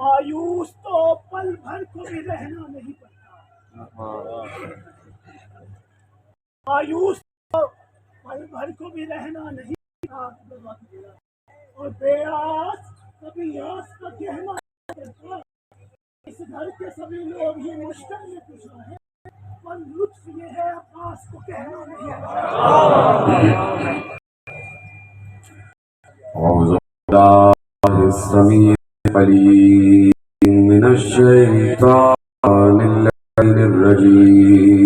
مایوس تو پل بھر کو بھی رہنا نہیں پڑتا، مایوس تو پل بھر کو بھی رہنا نہیں پڑتا، اور بے آس کبھی آس کا کہنا نہیں پڑتا۔ اس گھر کے سبھی لوگ ہی مشکل میں کشا ہے، پر لطف یہ ہے عباس کو کہنا نہیں پڑتا۔ اعوذ باللہ السمیع العلیم من الشیطان اللعین الرجیم،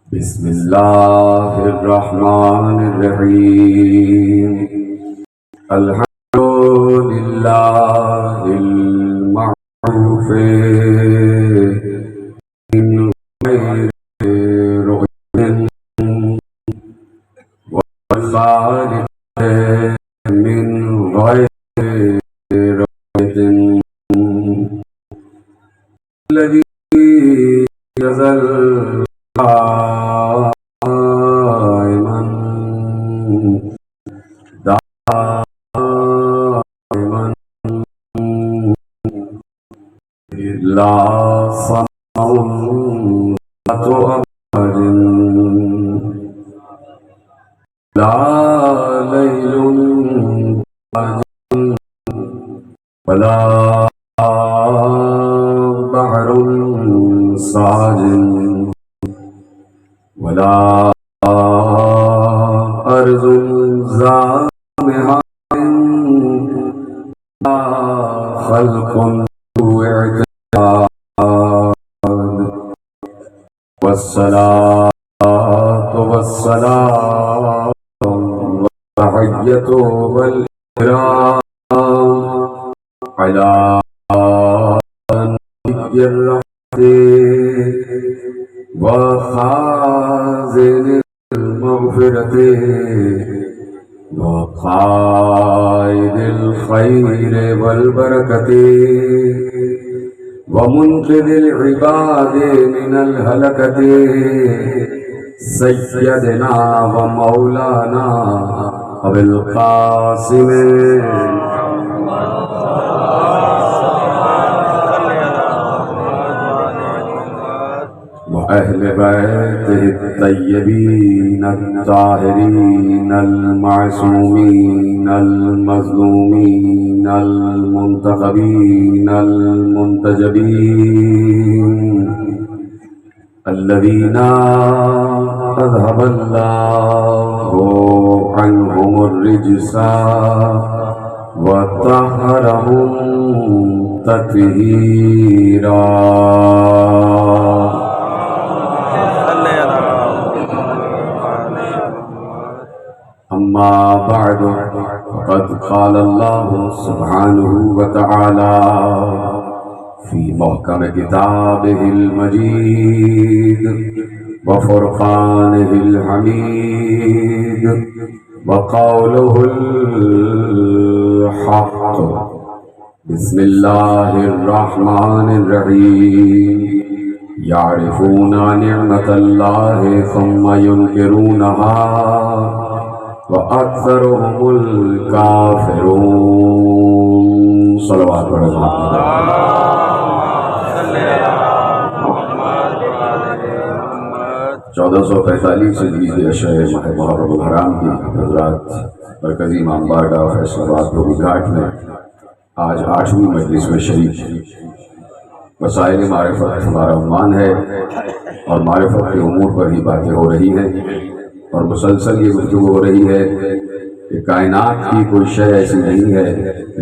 بسم اللہ الرحمن الرحیم، الحمد للہ المعروف من غیر رغب والخالق من غير رغبة، الذي يزل دائما لا صمت أبد، لا ليل ولا بحر ساج ولا أرض زامحة، لا خلق ذو اعتقاد، والصلاة والسلام والتحية والإكرام على نبي الرحمة وخازن المغفرة وقائد الخير والبركة ومنقذ العباد من الهلكة، سيدنا ومولانا أبي القاسم وأهل بيته الطيبين الطاهرين المعصومين المظلومين المنتخبين المنتجبين، الذين أذهب الله عنهم الرجس وطهرهم تطهيرا۔ أما بعد، فقد قال الله سبحانه وتعالى في محكم كتابه المجيد وفرقانه الحميد وقوله الحق، بسم الله الرحمن الرحيم، يعرفون نعمة الله ثم ينكرونها وأكثرهم الكافرون۔ صلوات پڑھو۔ 1445 ہجری اشعۂ ماہ محرم الحرام کی حضرات مرکزی امام بارگاہ فیصل آباد دھوبی گھاٹ میں آج 8ویں مجلس میں شریک وسائل معرفت ہمارا عنوان ہے، اور معرفت کے امور پر ہی باتیں ہو رہی ہیں، اور مسلسل یہ گفتگو ہو رہی ہے کہ کائنات کی کوئی شے ایسی نہیں ہے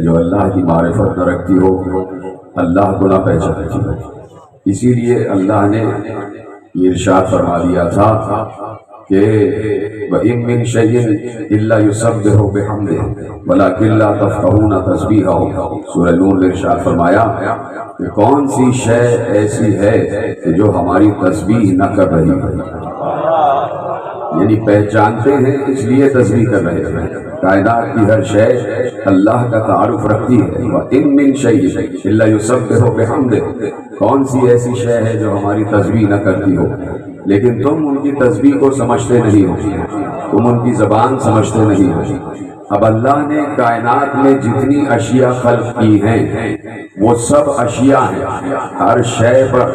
جو اللہ کی معرفت نہ رکھتی ہو، اللہ کو نہ پہچانتی ہو۔ اسی لیے اللہ نے یہ ارشاد فرما دیا تھا کہ وَإِن مِّن شَيْءٍ إِلَّا يُسَبِّحُ بِحَمْدِهِ وَلَٰكِن لَّا تَفْقَهُونَ تَسْبِيحَهُ۔ سورہ نور میں ارشاد فرمایا کہ کون سی شے ایسی ہے کہ جو ہماری تسبیح نہ کر رہی ہے، یعنی پہچانتے ہیں اس لیے تسبیح کر رہے ہیں۔ کائنات کی ہر شے اللہ کا تعارف رکھتی ہے۔ وَإِن مِّن شَيْءٍ إِلَّا يُسَبِّحُ بِحَمْدِهِ، کون سی ایسی شے ہے جو ہماری تسبیح نہ کرتی ہو، لیکن تم ان کی تسبیح کو سمجھتے نہیں ہو، تم ان کی زبان سمجھتے نہیں ہو۔ اب اللہ نے کائنات میں جتنی اشیاء خلق کی ہیں وہ سب اشیاء ہیں، ہر شے پر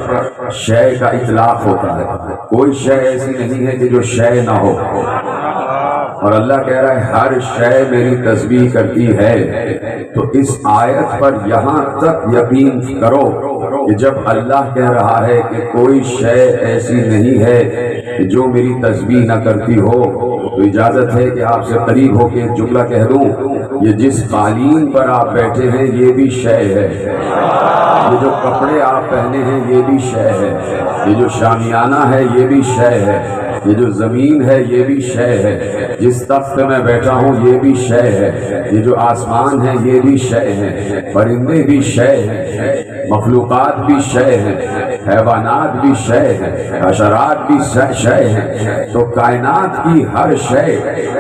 شے کا اطلاق ہوتا ہے، کوئی شے ایسی نہیں ہے کہ جو شے نہ ہو، اور اللہ کہہ رہا ہے ہر شے میری تسبیح کرتی ہے۔ تو اس آیت پر یہاں تک یقین کرو کہ جب اللہ کہہ رہا ہے کہ کوئی شے ایسی نہیں ہے کہ جو میری تسبیح نہ کرتی ہو، تو اجازت ہے کہ آپ سے قریب ہو کے ایک جملہ کہہ دوں، یہ جس قالین پر آپ بیٹھے ہیں یہ بھی شے ہے، یہ جو کپڑے آپ پہنے ہیں یہ بھی شے ہے، یہ جو شامیانہ ہے یہ بھی شے ہے، یہ جو زمین ہے یہ بھی شے ہے، جس تخت پہ میں بیٹھا ہوں یہ بھی شے ہے، یہ جو آسمان ہے یہ بھی شے ہے، پرندے بھی شے ہیں، مخلوقات بھی شے ہیں، حیوانات بھی شے ہیں، حشرات بھی شے ہیں۔ تو کائنات کی ہر شے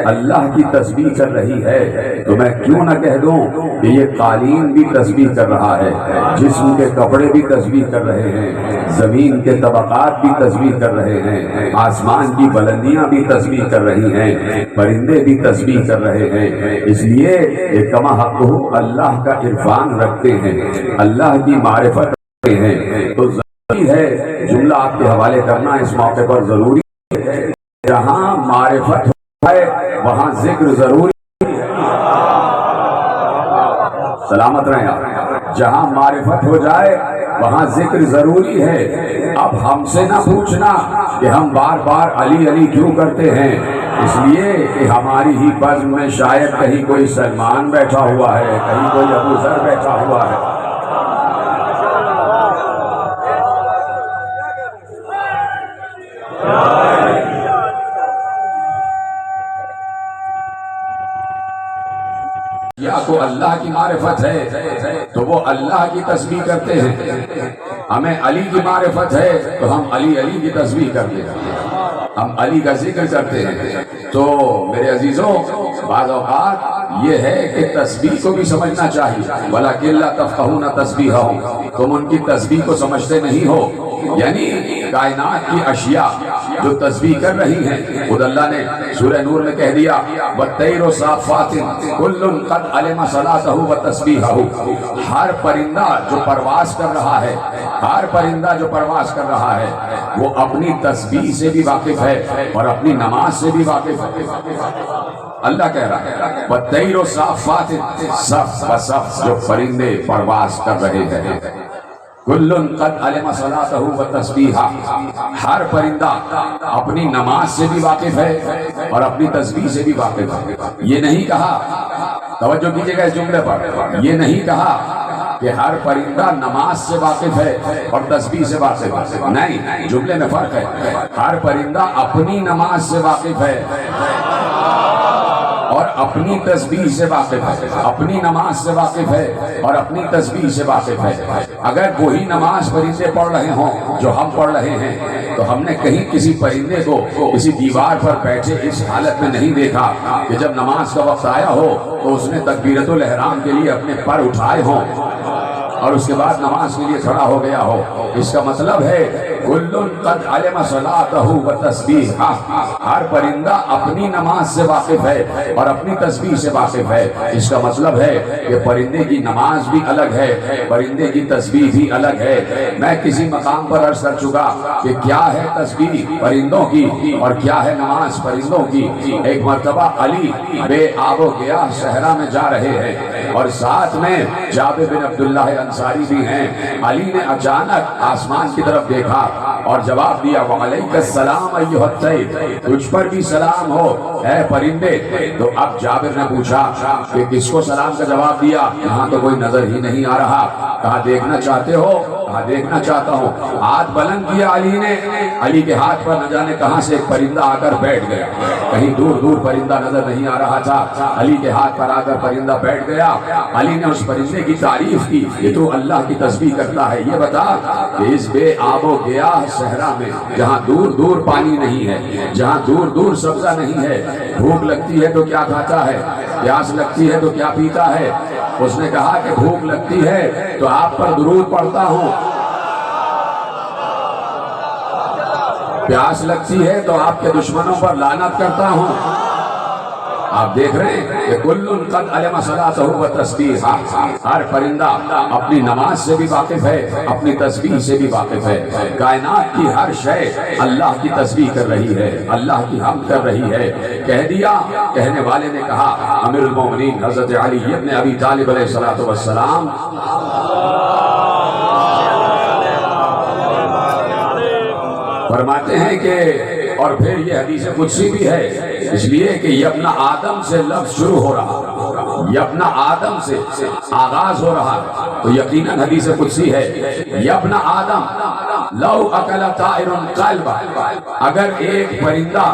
اللہ کی تسبیح کر رہی ہے، تو میں کیوں نہ کہہ دوں کہ یہ قالین بھی تسبیح کر رہا ہے، جسم کے کپڑے بھی تسبیح کر رہے ہیں، زمین کے طبقات بھی تسبیح کر رہے ہیں، آسمان کی بلندیاں بھی تسبیح کر رہی ہیں، پرندے بھی تسبیح کر رہے ہیں۔ اس لیے یہ کما حق اللہ کا عرفان رکھتے ہیں، اللہ کی معرفت رکھتے ہیں، تو ضروری ہے جملہ آپ کے حوالے کرنا اس موقع پر ضروری ہے۔ جہاں معرفت ہے وہاں ذکر ضروری ہے، سلامت رہیں آپ، جہاں معرفت ہو جائے وہاں ذکر ضروری ہے۔ اب ہم سے نہ پوچھنا کہ ہم بار بار علی علی کیوں کرتے ہیں، اس لیے کہ ہماری ہی بزم میں شاید کہیں کوئی سلمان بیٹھا ہوا ہے، کہیں کوئی ابو ذر بیٹھا ہوا ہے۔ یا تو اللہ کی معرفت ہے تو وہ اللہ کی تسبیح کرتے ہیں، ہمیں علی کی معرفت ہے تو ہم علی علی کی تسبیح کرتے ہیں، ہم علی کا ذکر کرتے ہیں۔ تو میرے عزیزوں، بعض اوقات یہ ہے کہ تسبیح کو بھی سمجھنا چاہیے، وَلَٰكِن لَّا تَفْقَهُونَ تَسْبِيحَهُمْ، تم ان کی تسبیح کو سمجھتے نہیں ہو، یعنی کائنات کی اشیاء جو تسبیح کر رہی ہیں، خود اللہ نے سورہ نور میں کہہ دیا وَالطَّيْرُ صَافَّاتٍ كُلٌّ قَدْ عَلِمَ صَلَاتَهُ وَتَسْبِيحَهُ، ہر پرندہ جو پرواز کر رہا ہے، ہر پرندہ جو پرواز کر رہا ہے وہ اپنی تسبیح سے بھی واقف ہے اور اپنی نماز سے بھی واقف ہے۔ اللہ کہہ رہا ہے وَالطَّيْرُ صَافَّاتٍ، صف بصف جو پرندے پرواز کر رہے ہیں، کلن قد علم صلاتہ و تسبیحہ، ہر پرندہ اپنی نماز سے بھی واقف ہے اور اپنی تسبیح سے بھی واقف ہے۔ یہ نہیں کہا، توجہ کیجئے گا اس جملے پر، یہ نہیں کہا کہ ہر پرندہ نماز سے واقف ہے اور تسبیح سے واقف ہے، نہیں، جملے میں فرق ہے۔ ہر پرندہ اپنی نماز سے واقف ہے اور اپنی تسبیح سے واقف ہے، اپنی نماز سے واقف ہے اور اپنی تسبیح سے واقف ہے۔ اگر وہی نماز پرندے پڑھ رہے ہوں جو ہم پڑھ رہے ہیں تو ہم نے کہیں کسی پرندے کو کسی دیوار پر بیٹھے اس حالت میں نہیں دیکھا کہ جب نماز کا وقت آیا ہو تو اس نے تکبیرۃ الاحرام کے لیے اپنے پر اٹھائے ہوں اور اس کے بعد نماز کے لیے کھڑا ہو گیا ہو۔ اس کا مطلب ہے کلن قد علم صلاتہ و تسبیحہ، ہر پرندہ اپنی نماز سے واقف ہے اور اپنی تسبیح سے واقف ہے۔ اس کا مطلب ہے کہ پرندے کی نماز بھی الگ ہے، پرندے کی تسبیح بھی الگ ہے۔ میں کسی مقام پر عرض کر چکا کہ کیا ہے تسبیح پرندوں کی اور کیا ہے نماز پرندوں کی۔ ایک مرتبہ علی بے آب و گیاہ صحرا میں جا رہے ہیں اور ساتھ میں جابر بن عبداللہ انصاری بھی ہیں۔ علی نے اچانک آسمان کی طرف دیکھا اور جواب دیا وعلیک السلام ایھا الطیر، تجھ پر بھی سلام ہو اے پرندے۔ تو اب جابر نے پوچھا کہ کس کو سلام کا جواب دیا؟ یہاں تو کوئی نظر ہی نہیں آ رہا، کہا دیکھنا چاہتے ہو کہا دیکھنا چاہتا ہوں. ہاتھ بلند کیا علی نے. علی کے ہاتھ پر نہ جانے کہاں سے ایک پرندہ آ کر بیٹھ گیا. کہیں دور دور پرندہ نظر نہیں آ رہا تھا, علی کے ہاتھ پر آ کر پرندہ بیٹھ گیا. علی نے اس پرندے کی تعریف کی, یہ تو اللہ کی تسبیح کرتا ہے. یہ بتا کہ اس بے آب و گیاہ صحرا میں جہاں دور دور پانی نہیں ہے, جہاں دور دور سبزہ نہیں ہے, بھوک لگتی ہے تو کیا کھاتا ہے, پیاس لگتی ہے تو کیا پیتا ہے. اس نے کہا کہ بھوک لگتی ہے تو آپ پر درود پڑھتا ہوں, پیاس لگتی ہے تو آپ کے دشمنوں پر لعنت کرتا ہوں. آپ دیکھ رہے ہیں کہ کل قد علم صلاتہ و تسبیحہ, ہر پرندہ اپنی نماز سے بھی واقف ہے, اپنی تسبیح سے بھی واقف ہے. کائنات کی ہر شے اللہ کی تسبیح کر رہی ہے, اللہ کی حمد کر رہی ہے. کہہ دیا, کہنے والے نے کہا امیر المومنین حضرت علی ابن ابی طالب علیہ السلام فرماتے ہیں کہ, اور پھر یہ حدیث قدسی بھی ہے, اس لیے کہ یبن آدم سے لفظ شروع ہو رہا, یبن آدم سے آغاز ہو رہا ہے, تو یقیناً حدیث قدسی ہے. یبن آدم لو اکل طائر قلب, اگر ایک پرندہ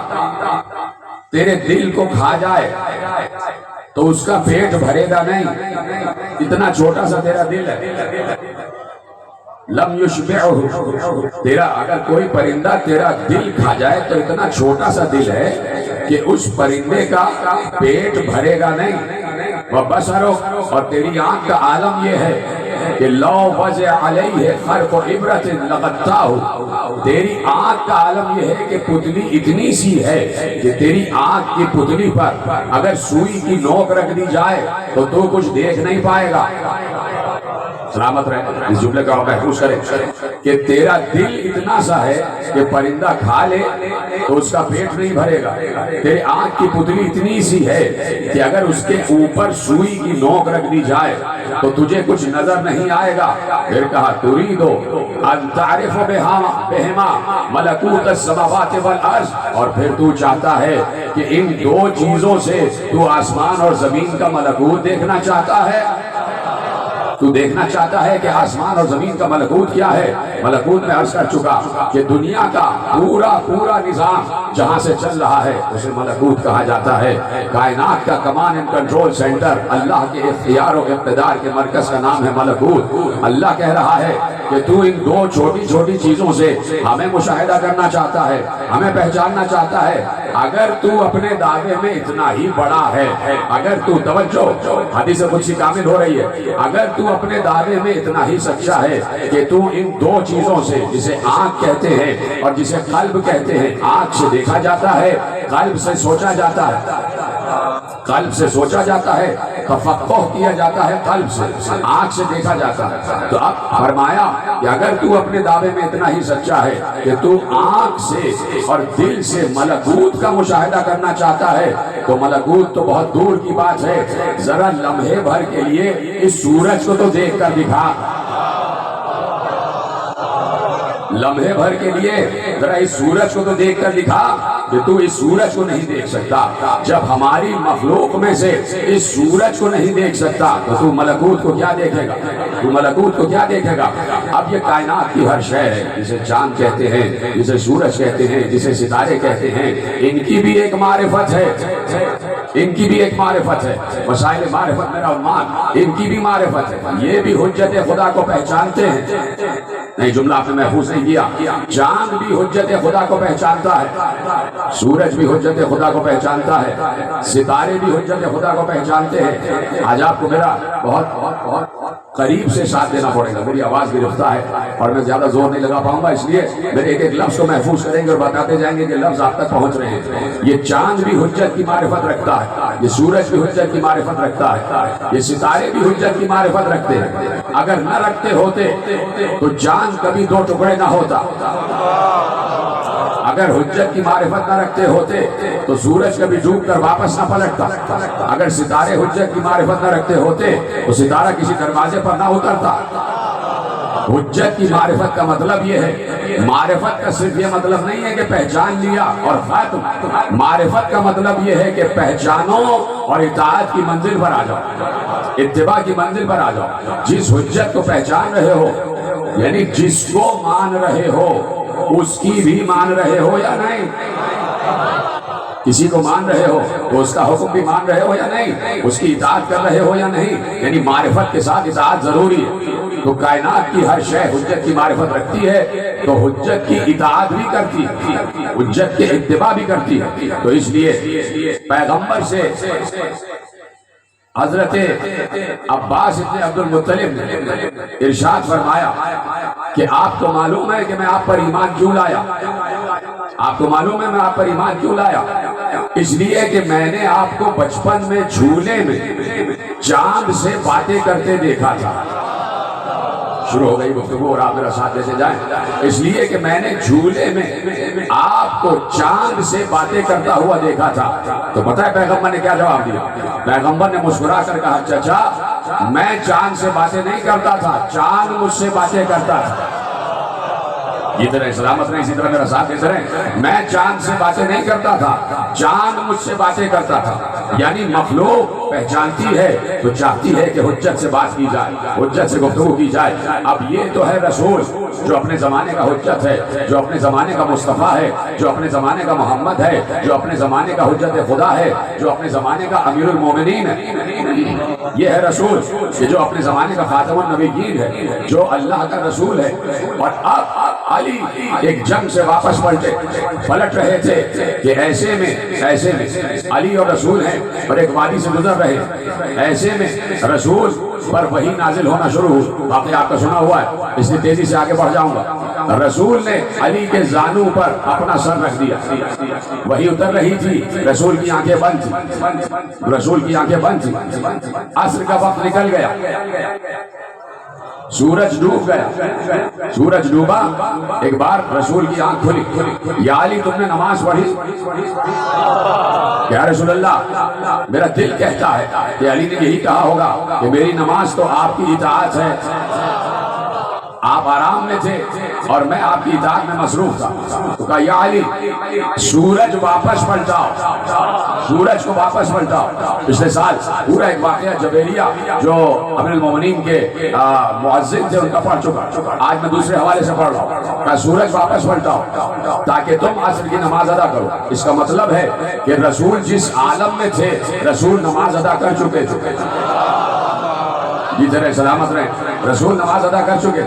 تیرے دل کو کھا جائے تو اس کا پیٹ بھرے گا نہیں, اتنا چھوٹا سا تیرا دل ہے. لم یشبعہ, تیرا اگر کوئی پرندہ تیرا دل کھا جائے تو اتنا چھوٹا سا دل ہے کہ اس پرندے کا پیٹ بھرے گا نہیں. وبصرک, اور تیری آنکھ کا عالم یہ ہے کہ لو وضع علیہ خرق عبرت لغطاہ, تیری آنکھ کا عالم یہ ہے کہ پتلی اتنی سی ہے کہ تیری آنکھ کی پتلی پر اگر سوئی کی نوک رکھ دی جائے تو کچھ دیکھ نہیں پائے گا. سلامت رہے, اس جملے کا محفوظ کرے کہ تیرا دل اتنا سا ہے کہ پرندہ کھا لے تو اس کا پیٹ نہیں بھرے گا. تیرے آنکھ کی پتلی اتنی سی ہے کہ اگر اس کے اوپر سوئی کی نوک رکھ دی جائے تو تجھے کچھ نظر نہیں آئے گا. پھر کہا تریدو ان تعرف بہما ملکوت السماوات والارض, اور پھر تو چاہتا ہے کہ ان دو چیزوں سے تو آسمان اور زمین کا ملکوت دیکھنا چاہتا ہے. تو دیکھنا چاہتا ہے کہ آسمان اور زمین کا ملکوت کیا ہے. ملکوت میں عرض کر چکا کہ دنیا کا پورا نظام جہاں سے چل رہا ہے اسے ملکوت کہا جاتا ہے. کائنات کا کمان اینڈ کنٹرول سینٹر, اللہ کے اختیار و اقتدار کے مرکز کا نام ہے ملکوت. اللہ کہہ رہا ہے کہ تو ان دو چھوٹی چھوٹی چیزوں سے ہمیں مشاہدہ کرنا چاہتا ہے, ہمیں پہچاننا چاہتا ہے. اگر تو اپنے دعوے میں اتنا ہی بڑا ہے, اگر تو توجہ, حدیث قدسی کامل ہو رہی ہے, اگر تو اپنے دعوے میں اتنا ہی سچا ہے کہ تو ان دو چیزوں سے, جسے آنکھ کہتے ہیں اور جسے قلب کہتے ہیں, آنکھ سے دیکھا جاتا ہے, قلب سے سوچا جاتا ہے, قلب سے سوچا جاتا ہے, تفقہ کیا جاتا ہے قلب سے, آنکھ سے دیکھا جاتا ہے. تو اب فرمایا کہ اگر تو اپنے دعوے میں اتنا ہی سچا ہے کہ تو آنکھ سے اور دل سے ملکوت کا مشاہدہ کرنا چاہتا ہے تو ملکوت تو بہت دور کی بات ہے. ذرا لمحے بھر کے لیے اس سورج کو تو دیکھ کر دکھا, لمحے بھر کے لیے ذرا اس سورج کو تو دیکھ کر دکھا کہ تو اس سورج کو نہیں دیکھ سکتا. جب ہماری مخلوق میں سے اس سورج کو نہیں دیکھ سکتا تو ملکوت کو کیا دیکھے گا, تو ملکوت کو کیا دیکھے گا. اب یہ کائنات کی ہر شے ہے, جسے چاند کہتے ہیں, جسے سورج کہتے ہیں, جسے ستارے کہتے ہیں, ان کی بھی ایک معرفت ہے, ان کی بھی ایک معرفت ہے. وسائل معرفت میرا عنوان, ان کی بھی معرفت ہے. یہ بھی حجت خدا کو پہچانتے ہیں. نہیں, جملہ آپ نے محفوظ نہیں کیا. چاند بھی حجت خدا کو پہچانتا ہے, سورج بھی حجت خدا کو پہچانتا ہے, ستارے بھی حجت خدا کو پہچانتے ہیں. آج آپ کو میرا بہت بہت بہت قریب سے ساتھ دینا پڑے گا. میری آواز گرفتہ ہے اور میں زیادہ زور نہیں لگا پاؤں گا, اس لیے میرے ایک ایک لفظ کو محفوظ کریں گے اور بتاتے جائیں گے کہ لفظ آپ تک پہنچ رہے ہیں. یہ چاند بھی حجت کی معرفت رکھتا ہے, یہ سورج بھی حجت کی معرفت رکھتا ہے, یہ ستارے بھی حجت کی معرفت رکھتے ہیں. اگر نہ رکھتے ہوتے تو چاند کبھی دو ٹکڑے نہ ہوتا. اگر حجت کی معرفت نہ رکھتے ہوتے تو سورج کبھی ڈوب کر واپس نہ پلٹتا. اگر ستارے حجت کی معرفت نہ رکھتے ہوتے تو ستارہ کسی دروازے پر نہ اترتا. حجت کی معرفت کا مطلب یہ ہے, معرفت کا صرف یہ مطلب نہیں ہے کہ پہچان لیا اور ختم. معرفت کا مطلب یہ ہے کہ پہچانو اور اطاعت کی منزل پر آ جاؤ, اتباع کی منزل پر آ جاؤ. جس حجت کو پہچان رہے ہو یعنی جس کو مان رہے ہو اس کی بھی مان رہے ہو یا نہیں؟ کسی کو مان رہے ہو تو اس کا حکم بھی مان رہے ہو یا نہیں؟ اس کی اطاعت کر رہے ہو یا نہیں؟ یعنی معرفت کے ساتھ اطاعت ضروری ہے۔ تو کائنات کی ہر شے حجت کی معرفت رکھتی ہے تو حجت کی اطاعت بھی کرتی ہے، حجت کے اتباع بھی کرتی ہے۔ تو اس لیے پیغمبر سے حضرت عباس ابن عبد المطلب نے ارشاد فرمایا کہ آپ کو معلوم ہے کہ میں آپ پر ایمان کیوں لایا؟ آپ کو معلوم ہے میں آپ پر ایمان کیوں لایا؟ اس لیے کہ میں نے آپ کو بچپن میں جھولے میں چاند سے باتیں کرتے دیکھا تھا۔ شروع ہو گئی گفتگو اور آپ میرا ساتھ دیتے جائیں۔ اس لیے کہ میں نے جھولے میں آپ کو چاند سے باتیں کرتا ہوا دیکھا تھا۔ تو پتہ ہے پیغمبر نے کیا جواب دیا؟ پیغمبر نے مسکرا کر کہا چچا میں چاند سے باتیں نہیں کرتا تھا، چاند مجھ سے باتیں کرتا تھا۔ یہ طرح سلامت رہیں، اسی طرح میرا ساتھ دیتے رہیں۔ میں چاند سے باتیں نہیں کرتا تھا، چاند مجھ سے باتیں کرتا تھا۔ یعنی مخلوق پہچانتی ہے تو چاہتی ہے کہ حجت سے بات کی جائے، حجت سے گفتگو کی جائے۔ اب یہ تو ہے رسول جو اپنے زمانے کا حجت ہے، جو اپنے زمانے کا مصطفیٰ ہے، جو اپنے زمانے کا محمد ہے، جو اپنے زمانے کا حجت خدا ہے، جو اپنے زمانے کا امیر المومنین ہے۔ یہ ہے رسول کہ جو اپنے زمانے کا خاتم النبیین ہے، جو اللہ کا رسول ہے۔ اور اب علی ایک جنگ سے واپس پلٹ رہے تھے کہ ایسے میں علی اور رسول ہیں اور ایک وادی سے گزر رہے، ایسے میں رسول پر وحی نازل ہونا شروع ہوئی۔ باقی آپ کا سنا ہوا ہے، اس لیے تیزی سے آگے بڑھ جاؤں گا۔ رسول نے علی کے زانوں پر اپنا سر رکھ دیا، وحی اتر رہی تھی، رسول کی آنکھیں بند تھی، رسول کی آنکھیں بند تھی۔ عصر کا وقت نکل گیا، سورج ڈوب گیا، سورج ڈوبا، ایک بار رسول کی آنکھ کھلی، یا علی تم نے نماز پڑھی؟ یا رسول اللہ میرا دل کہتا ہے کہ علی نے یہی کہا ہوگا کہ میری نماز تو آپ کی اطاعت ہے۔ آپ آرام میں تھے اور میں آپ کی اطاعت میں مصروف تھا۔ تو کہا یا علی سورج واپس پلٹاؤ، سورج کو واپس پلٹاؤ۔ پچھلے سال پورا ایک واقعہ جبیلیہ جو امیر المومنین کے مؤذن تھے ان کا پڑھ چکا، آج میں دوسرے حوالے سے پڑھ رہا ہوں۔ کہا سورج واپس پلٹاؤ تاکہ تم عصر کی نماز ادا کرو۔ اس کا مطلب ہے کہ رسول جس عالم میں تھے رسول نماز ادا کر چکے تھے۔ جی سلامت رہیں، رسول نماز ادا کر چکے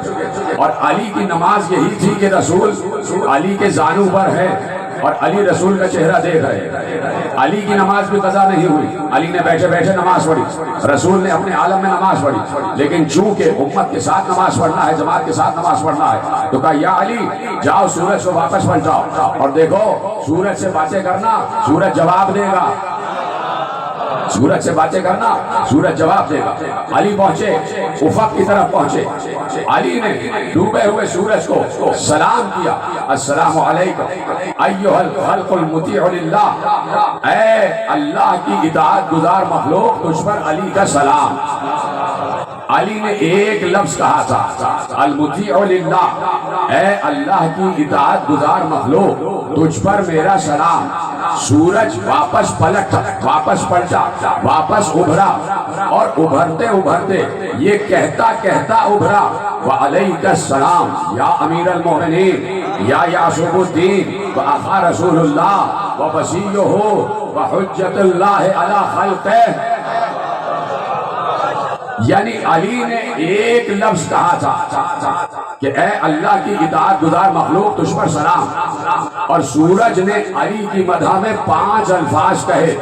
اور علی کی نماز یہی تھی کہ رسول علی کے زانوں پر ہے اور علی رسول کا چہرہ دیکھ رہے۔ علی کی نماز بھی قضا نہیں ہوئی، علی نے بیٹھے بیٹھے نماز پڑھی، رسول نے اپنے عالم میں نماز پڑھی، لیکن چونکہ امت کے ساتھ نماز پڑھنا ہے، جماعت کے ساتھ نماز پڑھنا ہے، تو کہا یا علی جاؤ سورج کو واپس پلٹاؤ اور دیکھو سورج سے باتیں کرنا، سورج جواب دے گا، سورج سے باتیں کرنا، سورج جواب دے گا۔ علی پہنچے، افق کی طرف پہنچے، علی نے ڈوبے ہوئے سورج کو سلام کیا، السلام علیکم ایھا الخلق المطیع للہ، اے اللہ کی اطاعت گزار مخلوق تجھ پر علی کا سلام۔ علی نے ایک لفظ کہا تھا المطیع للہ، اے اللہ کی اطاعت گزار مخلوق تجھ پر میرا سلام۔ سورج واپس پلٹا، واپس پلٹا، واپس ابھرا اور ابھرتے ابھرتے یہ کہتا کہتا ابھرا وعلیک السلام یا امیر المومنین یا یعصب الدین واخا رسول اللہ ووصیہ وحجت اللہ علی خلقہ۔ یعنی علی نے ایک لفظ کہا تھا کہ اے اللہ کی اطاعت گزار مخلوق تجھ پر سلام، اور سورج نے علی کی مدح میں 5 الفاظ کہے،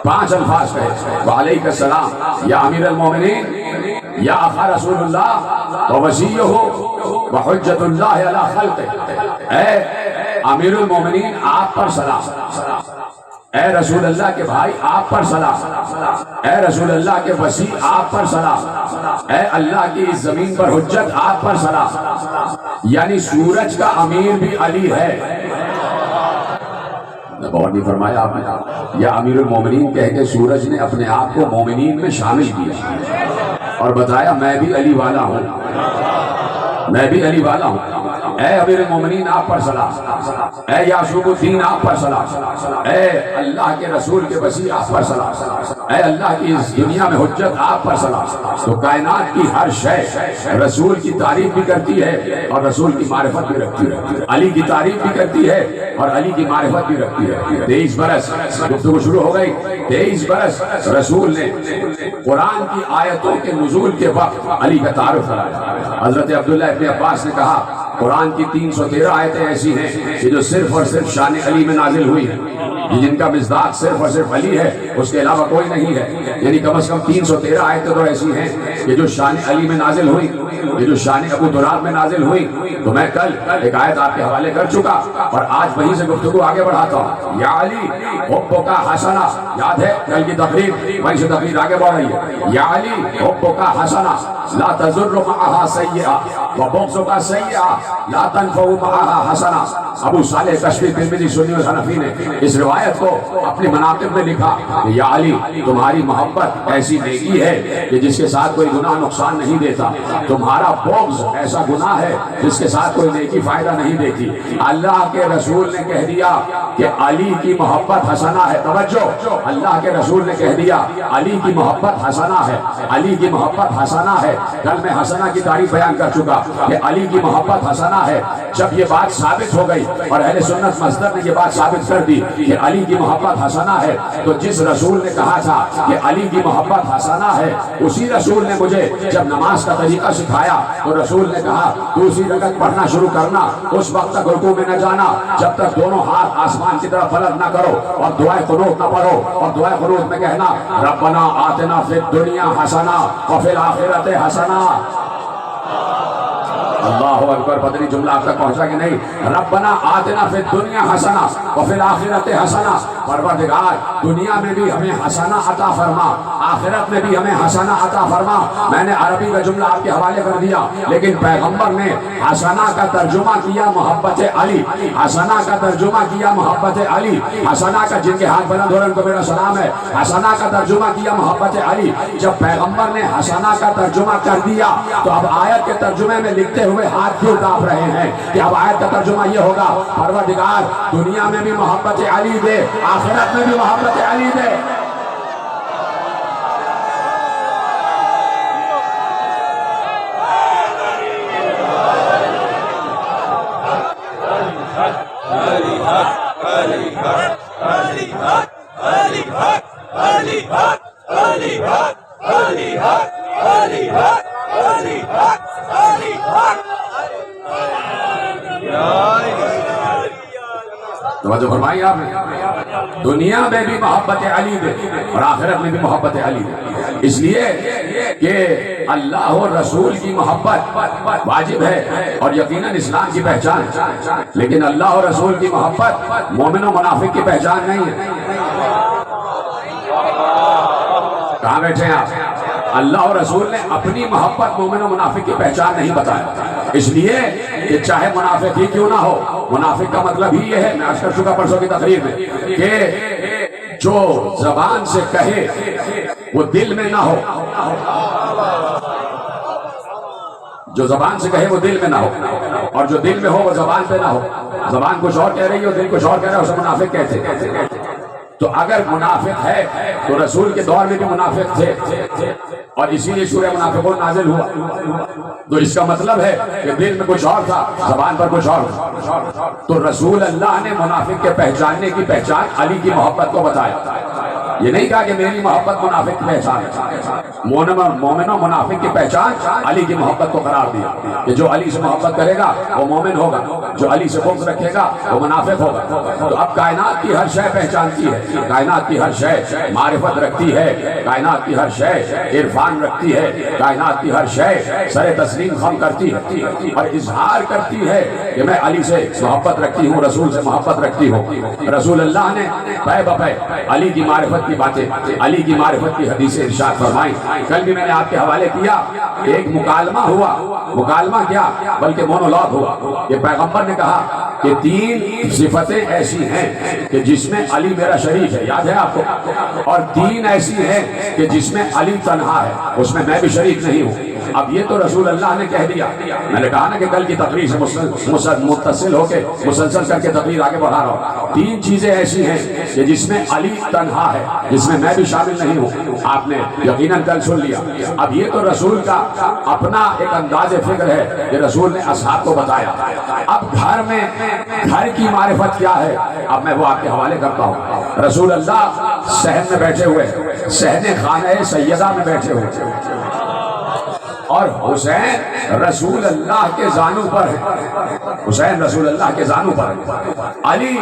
5 الفاظ کہے، وعلیک السلام یا امیر المومنین یا اخا رسول اللہ ووصیہ وحجت اللہ علی خلقہ، اے امیر المومنین آپ پر سلام، اے رسول اللہ کے بھائی آپ پر سلام، اے رسول اللہ کے وصی آپ پر سلام، اے اللہ کی اس زمین پر حجت آپ پر سلام۔ یعنی سورج کا امیر بھی علی ہے۔ غور نہیں فرمایا آپ نے؟ یا امیر المومنین کہہ کے سورج نے اپنے آپ کو مومنین میں شامل کیا اور بتایا میں بھی علی والا ہوں، میں بھی علی والا ہوں۔ اے امیر المومنین آپ پر سلام، اے یعقوب الدین آپ پر سلام، اے اللہ کے رسول کے وسیع آپ پر سلام، اے اللہ کی اس دنیا میں حجت آپ پر سلام۔ تو کائنات کی ہر شے رسول کی تعریف بھی کرتی ہے اور رسول کی معرفت بھی رکھتی ہے، علی کی تعریف بھی کرتی ہے اور علی کی معرفت بھی رکھتی ہے۔ 23 برس گفتگو شروع ہو گئی، 23 برس رسول نے قرآن کی آیتوں کے نزول کے وقت علی کا تعارف کرایا۔ حضرت عبداللہ ابن عباس نے کہا قرآن کی 313 آیتیں ایسی ہیں کہ جو صرف اور صرف شان علی میں نازل ہوئی ہیں، جن کا مصداق صرف اور صرف علی ہے، اس کے علاوہ کوئی نہیں ہے۔ یعنی کم از کم 313 آیتیں تو ایسی ہیں کہ جو شان علی میں نازل ہوئی، یہ جو شان ابو دراب میں نازل ہوئی۔ تو میں کل ایک آیت آپ کے حوالے کر چکا اور آج وہیں سے گفتگو آگے بڑھاتا ہوں۔ یا علی حبک حسنہ، یاد ہے کل کی تقریر، وہیں سے تقریر آگے بڑھ رہی ہے۔ یا علی حبک حسنہ لا تضر معها سیئہ وبغضک سیئہ لا تنفع معها حسنہ۔ ابو صالح کشفی ترمذی سنی و حنفی نے اس روایت کو اپنے مناقب میں لکھا کہ یا علی تمہاری محبت ایسی نیکی ہے کہ جس کے ساتھ کوئی گناہ نقصان نہیں دیتا، تمہارا بغض ایسا گناہ ہے جس کے ساتھ کوئی نیکی فائدہ نہیں دیتی۔ اللہ کے رسول نے کہہ دیا کہ علی کی محبت حسنہ ہے، توجہ، اللہ کے رسول نے کہہ دیا علی کی محبت حسنہ ہے، علی کی محبت حسنہ ہے۔ کل میں حسنہ کی تعریف بیان کر چکا کہ علی کی محبت حسنہ ہے۔ جب یہ بات ثابت ہو گئی اور اہل سنت مصدر نے یہ بات ثابت کر دی کہ علی کی محبت حسنہ ہے، تو جس رسول نے کہا تھا کہ علی کی محبت حسنہ ہے، اسی رسول نے مجھے جب نماز کا طریقہ سکھایا تو رسول نے کہا دوسری رکعت پڑھنا شروع کرنا، اس وقت تک رکوع میں نہ جانا جب تک دونوں ہاتھ آسمان کی طرف بلند نہ کرو اور دعائے قنوت نہ پڑھو، اور دعائے قنوت میں کہنا ربنا آتنا فی الدنیا حسنہ وفی الآخرۃ حسنہ۔ اللہ اکبر، بدری جملہ آپ تک پہنچا کہ نہیں؟ ربنا آتنا فی الدنیا حسنہ وفی الآخرۃ حسنہ، پروردگار دنیا میں بھی ہمیں حسنہ عطا فرما، آخرت میں بھی ہمیں حسنہ عطا فرما۔ میں نے عربی کا جملہ آپ کے حوالے کر دیا، لیکن پیغمبر نے حسنہ کا ترجمہ کیا محبت علی، حسنہ کا ترجمہ کیا محبت علی، حسنہ کا، جن کے ہاتھ بلند ہو رہے ان کو میرا سلام ہے، حسنہ کا ترجمہ کیا محبت علی۔ جب پیغمبر نے حسنہ کا ترجمہ کر دیا تو اب آیت کے ترجمے میں لکھتے ہوئے ہاتھ کیوں کانپ رہے ہیں کہ اب آیت کا ترجمہ یہ ہوگا پروردگار دنیا میں بھی محبت علی دے، آخرت میں بھی محبت علی دے۔ توجہ فرمائی آپ نے، دنیا میں بھی محبت علی دے اور آخرت میں بھی محبت علی دے، اس لیے کہ اللہ اور رسول کی محبت واجب ہے اور یقیناً اسلام کی پہچان، لیکن اللہ اور رسول کی محبت مومن و منافق کی پہچان نہیں ہے۔ کہاں بیٹھے ہیں آپ؟ اللہ اور رسول نے اپنی محبت مومن و منافق کی پہچان نہیں بتایا، اس لیے کہ چاہے منافق ہی کیوں نہ ہو، منافق کا مطلب ہی یہ ہے، میں عرض کر چکا پرسوں کی تقریر میں، کہ جو زبان سے کہے وہ دل میں نہ ہو، جو زبان سے کہے وہ دل میں نہ ہو، اور جو دل میں ہو وہ زبان پہ نہ ہو۔ زبان کچھ اور کہہ رہی ہو، دل کچھ اور کہہ رہا ہے، اسے منافق کہتے ہیں۔ تو اگر منافق ہے تو رسول کے دور میں بھی منافق تھے اور اسی لیے سورہ منافقون نازل ہوا، تو اس کا مطلب ہے کہ دل میں کچھ اور تھا، زبان پر کچھ اور تھا۔ تو رسول اللہ نے منافق کے پہچاننے کی پہچان علی کی محبت کو بتایا، یہ نہیں کہا کہ میری محبت منافق کی پہچان ہے، مومن و منافق کی پہچان علی کی محبت کو قرار دیا کہ جو علی سے محبت کرے گا وہ مومن ہوگا، جو علی سے بغض رکھے گا وہ منافق ہوگا۔ تو اب کائنات کی ہر شے پہچانتی ہے، کائنات کی ہر شے معرفت رکھتی ہے، کائنات کی ہر شے عرفان رکھتی ہے، کائنات کی ہر شے سر تسلیم خم کرتی ہے اور اظہار کرتی ہے کہ میں علی سے محبت رکھتی ہوں، رسول سے محبت رکھتی ہوں۔ رسول اللہ نے پے بپے علی کی معرفت کی باتیں، علی کی معرفت کی حدیثیں ارشاد فرمائیں۔ کل بھی میں نے آپ کے حوالے کیا، ایک مکالمہ ہوا، مکالمہ کیا بلکہ مونولوگ ہوا، کہ پیغمبر نے کہا کہ 3 صفتیں ایسی ہیں کہ جس میں علی میرا شریک ہے، یاد ہے آپ کو، اور 3 ایسی ہیں کہ جس میں علی تنہا ہے، اس میں بھی شریک نہیں ہوں۔ اب یہ تو رسول اللہ نے کہہ دیا. میں نے کہا نا کہ کل کی تقریر سے متصل ہو کے مسلسل کر کے تقریر آگے بڑھا رہا ہوں. 3 چیزیں ایسی ہیں کہ جس میں علی تنہا ہے، جس میں میں بھی شامل نہیں ہوں. آپ نے یقیناً کل سن لیا. اب یہ تو رسول کا اپنا ایک انداز فکر ہے کہ رسول نے اصحاب کو بتایا. اب گھر میں گھر کی معرفت کیا ہے، اب میں وہ آپ کے حوالے کرتا ہوں. رسول اللہ صحن میں بیٹھے ہوئے، صحن خانہ سیدہ میں بیٹھے ہوئے، اور حسین رسول اللہ کے زانوں پر ہے. حسین رسول اللہ کے زانوں پر ہے. علی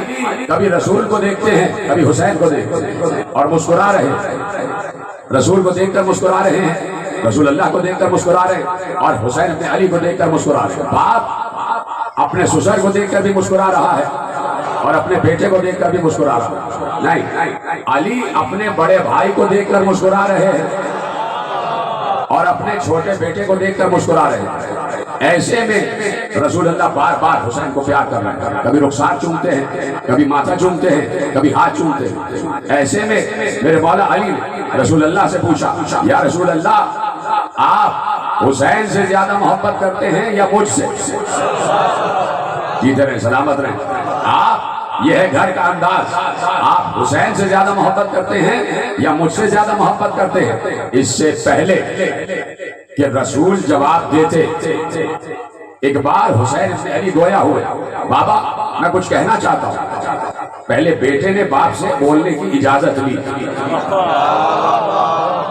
کبھی رسول کو دیکھتے ہیں، کبھی حسین کو دیکھتے ہیں اور مسکرا رہے ہیں. رسول کو دیکھ کر مسکرا رہے ہیں، رسول اللہ کو دیکھ کر مسکرا رہے ہیں، اور حسین اپنے علی کو دیکھ کر مسکرا رہے ہیں. باپ اپنے سسر کو دیکھ کر بھی مسکرا رہا ہے اور اپنے بیٹے کو دیکھ کر بھی مسکرا رہا ہے. نہیں، علی اپنے بڑے بھائی کو دیکھ کر مسکرا رہے ہیں اور اپنے چھوٹے بیٹے کو دیکھ کر مسکرا رہے ہیں. ایسے میں رسول اللہ بار بار حسین کو پیار کر رہے ہیں. کبھی رخسار چومتے ہیں، کبھی ماتھا چومتے ہیں، کبھی ہاتھ چومتے ہیں. ایسے میں میرے مولا علی نے رسول اللہ سے پوچھا، یا رسول اللہ، آپ حسین سے زیادہ محبت کرتے ہیں یا مجھ سے؟ جیتے رہے، سلامت رہے. آپ، یہ ہے گھر کا انداز، آپ حسین سے زیادہ محبت کرتے ہیں یا مجھ سے زیادہ محبت کرتے ہیں؟ اس سے پہلے کہ رسول جواب دیتے، ایک بار حسین ابن علی گویا ہوئے، بابا میں کچھ کہنا چاہتا ہوں. پہلے بیٹے نے باپ سے بولنے کی اجازت لی،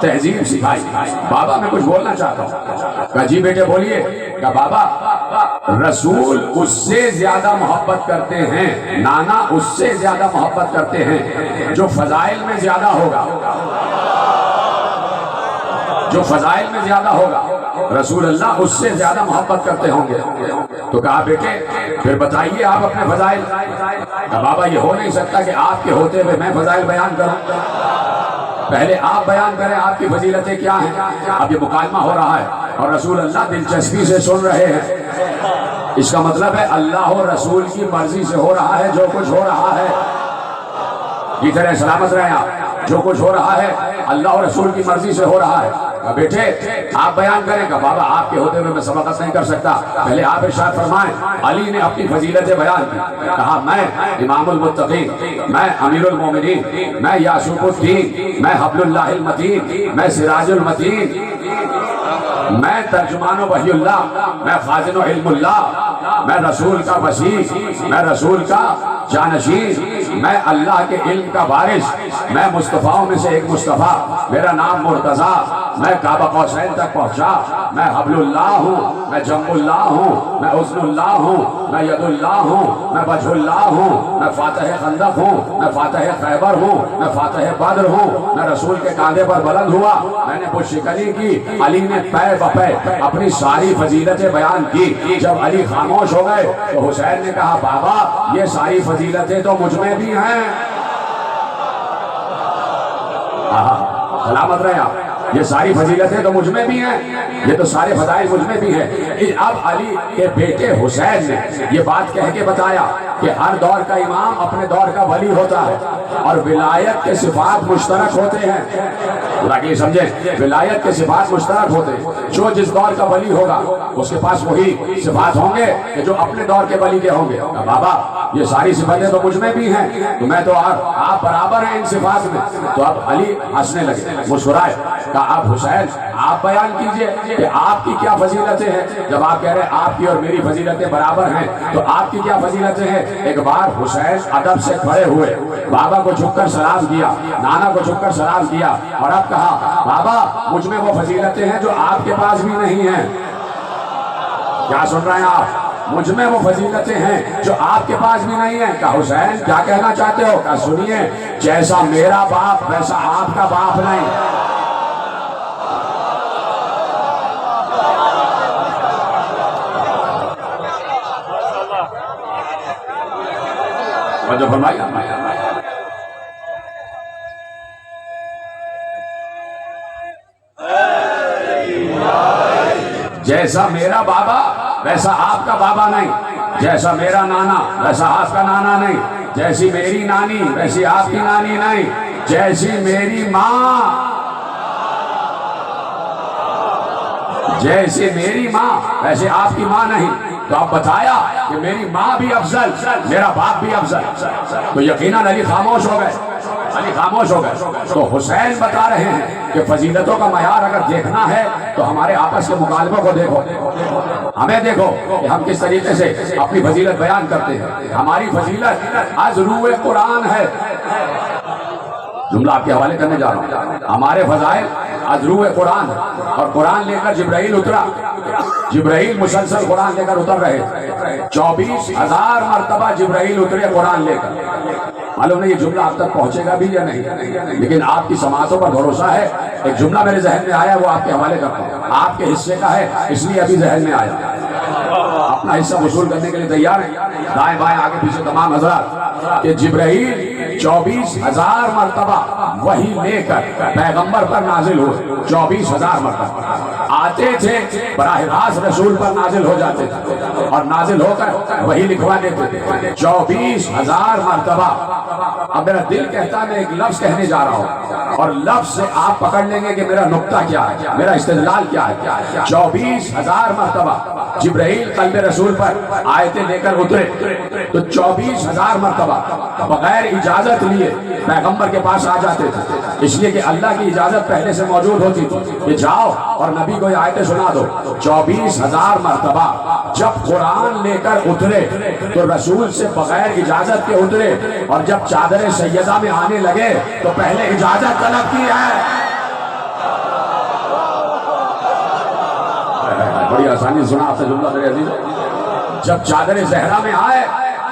تہذیب سکھائی. بابا میں کچھ بولنا چاہتا ہوں. کہا جی بیٹے بولیے. کہا بابا رسول اس سے زیادہ محبت کرتے ہیں، نانا اس سے زیادہ محبت کرتے ہیں جو فضائل میں زیادہ ہوگا، جو فضائل میں زیادہ ہوگا. رسول اللہ اس سے زیادہ محبت کرتے ہوں گے. تو کہا بیٹے پھر بتائیے آپ اپنے فضائل. کہا بابا یہ ہو نہیں سکتا کہ آپ کے ہوتے ہوئے میں فضائل بیان کروں. پہلے آپ بیان کریں آپ کی فضیلتیں کیا ہیں. اب یہ مکالمہ ہو رہا ہے اور رسول اللہ دلچسپی سے سن رہے ہیں. اس کا مطلب ہے اللہ و رسول کی مرضی سے ہو رہا ہے جو کچھ ہو رہا ہے. یہ طرح سلامت رہیں آپ، جو کچھ ہو رہا ہے اللہ و رسول کی مرضی سے ہو رہا ہے. بیٹے آپ بیان کریں. کہ بابا آپ کے ہوتے ہوئے میں سبقت نہیں کر سکتا، پہلے آپ ارشاد فرمائیں. علی نے اپنی فضیلتیں بیان کی. کہا میں امام المتقین، میں امیر المومنین، میں یاسوف الدین، میں حبل اللہ المتین، میں سراج المتین، میں ترجمان وحی اللہ، میں خازن و علم اللہ، میں رسول کا وسیع، میں رسول کا جانشین، میں اللہ کے علم کا وارث، میں مصطفیٰ میں سے ایک مصطفیٰ، میرا نام مرتضیٰ، میں کعبہ قوسین تک پہنچا، میں حبل اللہ ہوں، میں جم اللہ ہوں، میں عزن اللہ ہوں، میں ید اللہ ہوں، میں وجہ اللہ ہوں، میں فاتح خندق ہوں، میں فاتح خیبر ہوں، میں فاتح بدر ہوں، میں رسول کے کاندھے پر بلند ہوا، میں نے کچھ شکنی کی. علی نے پے بپے اپنی ساری فضیلتیں بیان کی. جب علی خاموش ہو گئے تو حسین نے کہا بابا یہ ساری فضیلتیں تو مجھ میں بھی ہیں. سلامت رہے آپ، یہ ساری فضیلتیں تو مجھ میں بھی ہیں، یہ تو سارے فضائل مجھ میں بھی ہیں. اب علی کے بیٹے حسین نے یہ بات کہہ کے بتایا کہ ہر دور کا امام اپنے دور کا ولی ہوتا ہے اور ولایت کے صفات مشترک ہوتے ہیں. تاکہ سمجھیں، ولایت کے صفات مشترک ہوتے ہیں. جو جس دور کا ولی ہوگا اس کے پاس وہی صفات ہوں گے کہ جو اپنے دور کے ولی کے ہوں گے. بابا یہ ساری صفاتیں تو مجھ میں بھی ہیں، تو میں تو آپ برابر ہیں ان صفات میں. تو اب علی ہنسنے لگے، مسکرائے. کہا آپ حسین آپ بیان کیجئے کہ آپ کی کیا فضیلتیں ہیں. جب آپ کہہ رہے ہیں آپ کی اور میری فضیلتیں برابر ہیں تو آپ کی کیا فضیلتیں ہیں. ایک بار حسین ادب سے کھڑے ہوئے، بابا کو جھک کر سلام کیا، نانا کو جھک کر سلام کیا، اور اب کہا بابا مجھ میں وہ فضیلتیں ہیں جو آپ کے پاس بھی نہیں ہیں. کیا سن رہے ہیں آپ؟ مجھ میں وہ فضیلتیں ہیں جو آپ کے پاس بھی نہیں ہیں. کہا حسین کیا کہنا چاہتے ہو؟ کہا سنیے، جیسا میرا باپ ویسا آپ کا باپ نہیں. جیسا میرا بابا ویسا آپ کا بابا نہیں، جیسا میرا نانا ویسا آپ کا نانا نہیں، جیسی میری نانی ویسی آپ کی نانی نہیں، جیسی میری ماں جیسے میری ماں ویسے آپ کی ماں نہیں، تو آپ بتایا کہ میری ماں بھی افضل، میرا باپ بھی افضل، تو یقیناً علی خاموش ہو گئے، علی خاموش ہو گئے۔ تو حسین بتا رہے ہیں کہ فضیلتوں کا معیار اگر دیکھنا ہے تو ہمارے آپس کے مکالموں کو دیکھو، ہمیں دیکھو کہ ہم کس طریقے سے اپنی فضیلت بیان کرتے ہیں۔ ہماری فضیلت از روح قرآن ہے، جملہ آپ کے حوالے کرنے جا رہا ہوں، ہمارے فضائل از روح قرآن، اور قرآن لے کر جبرائیل اترا، جبرائیل مسلسل قرآن لے کر اتر رہے، 24,000 مرتبہ جبرائیل اترے قرآن لے کر۔ معلوم نہیں یہ جملہ آپ تک پہنچے گا بھی یا نہیں، لیکن آپ کی سماعتوں پر بھروسہ ہے۔ ایک جملہ میرے ذہن میں آیا، وہ آپ کے حوالے کرتا ہوں، آپ کے حصے کا ہے اس لیے ابھی ذہن میں آیا۔ اپنا حصہ وصول کرنے کے لیے تیار ہیں؟ دائیں بائیں آگے پیچھے تمام حضرات کہ جبرائیل 24,000 مرتبہ وحی لے کر پیغمبر پر نازل ہوئے، 24,000 مرتبہ آتے تھے، براہ راست رسول پر نازل ہو جاتے تھے اور نازل ہو کر وحی لکھوا دیتے تھے، 24,000 مرتبہ۔ اب میرا دل کہتا ہے میں ایک لفظ کہنے جا رہا ہوں اور لفظ سے آپ پکڑ لیں گے کہ میرا نقطہ کیا ہے، میرا استدلال کیا ہے۔ 24,000 مرتبہ جبرائیل قلب رسول پر آیتیں لے کر اترے، تو 24,000 مرتبہ بغیر اجازت لیے پیغمبر کے پاس آ جاتے تھے، اس لیے کہ اللہ کی اجازت پہلے سے موجود ہوتی تھی کہ جاؤ اور نبی کو یہ آیتیں سنا دو۔ 24,000 مرتبہ جب قرآن لے کر اترے تو رسول سے بغیر اجازت کے اترے، اور جب چادر سیدہ میں آنے لگے تو پہلے اجازت طلب کی ہے۔ بڑی آسانی سنا آپ سے جملہ میرے عزیز، جب چادر زہرا میں آئے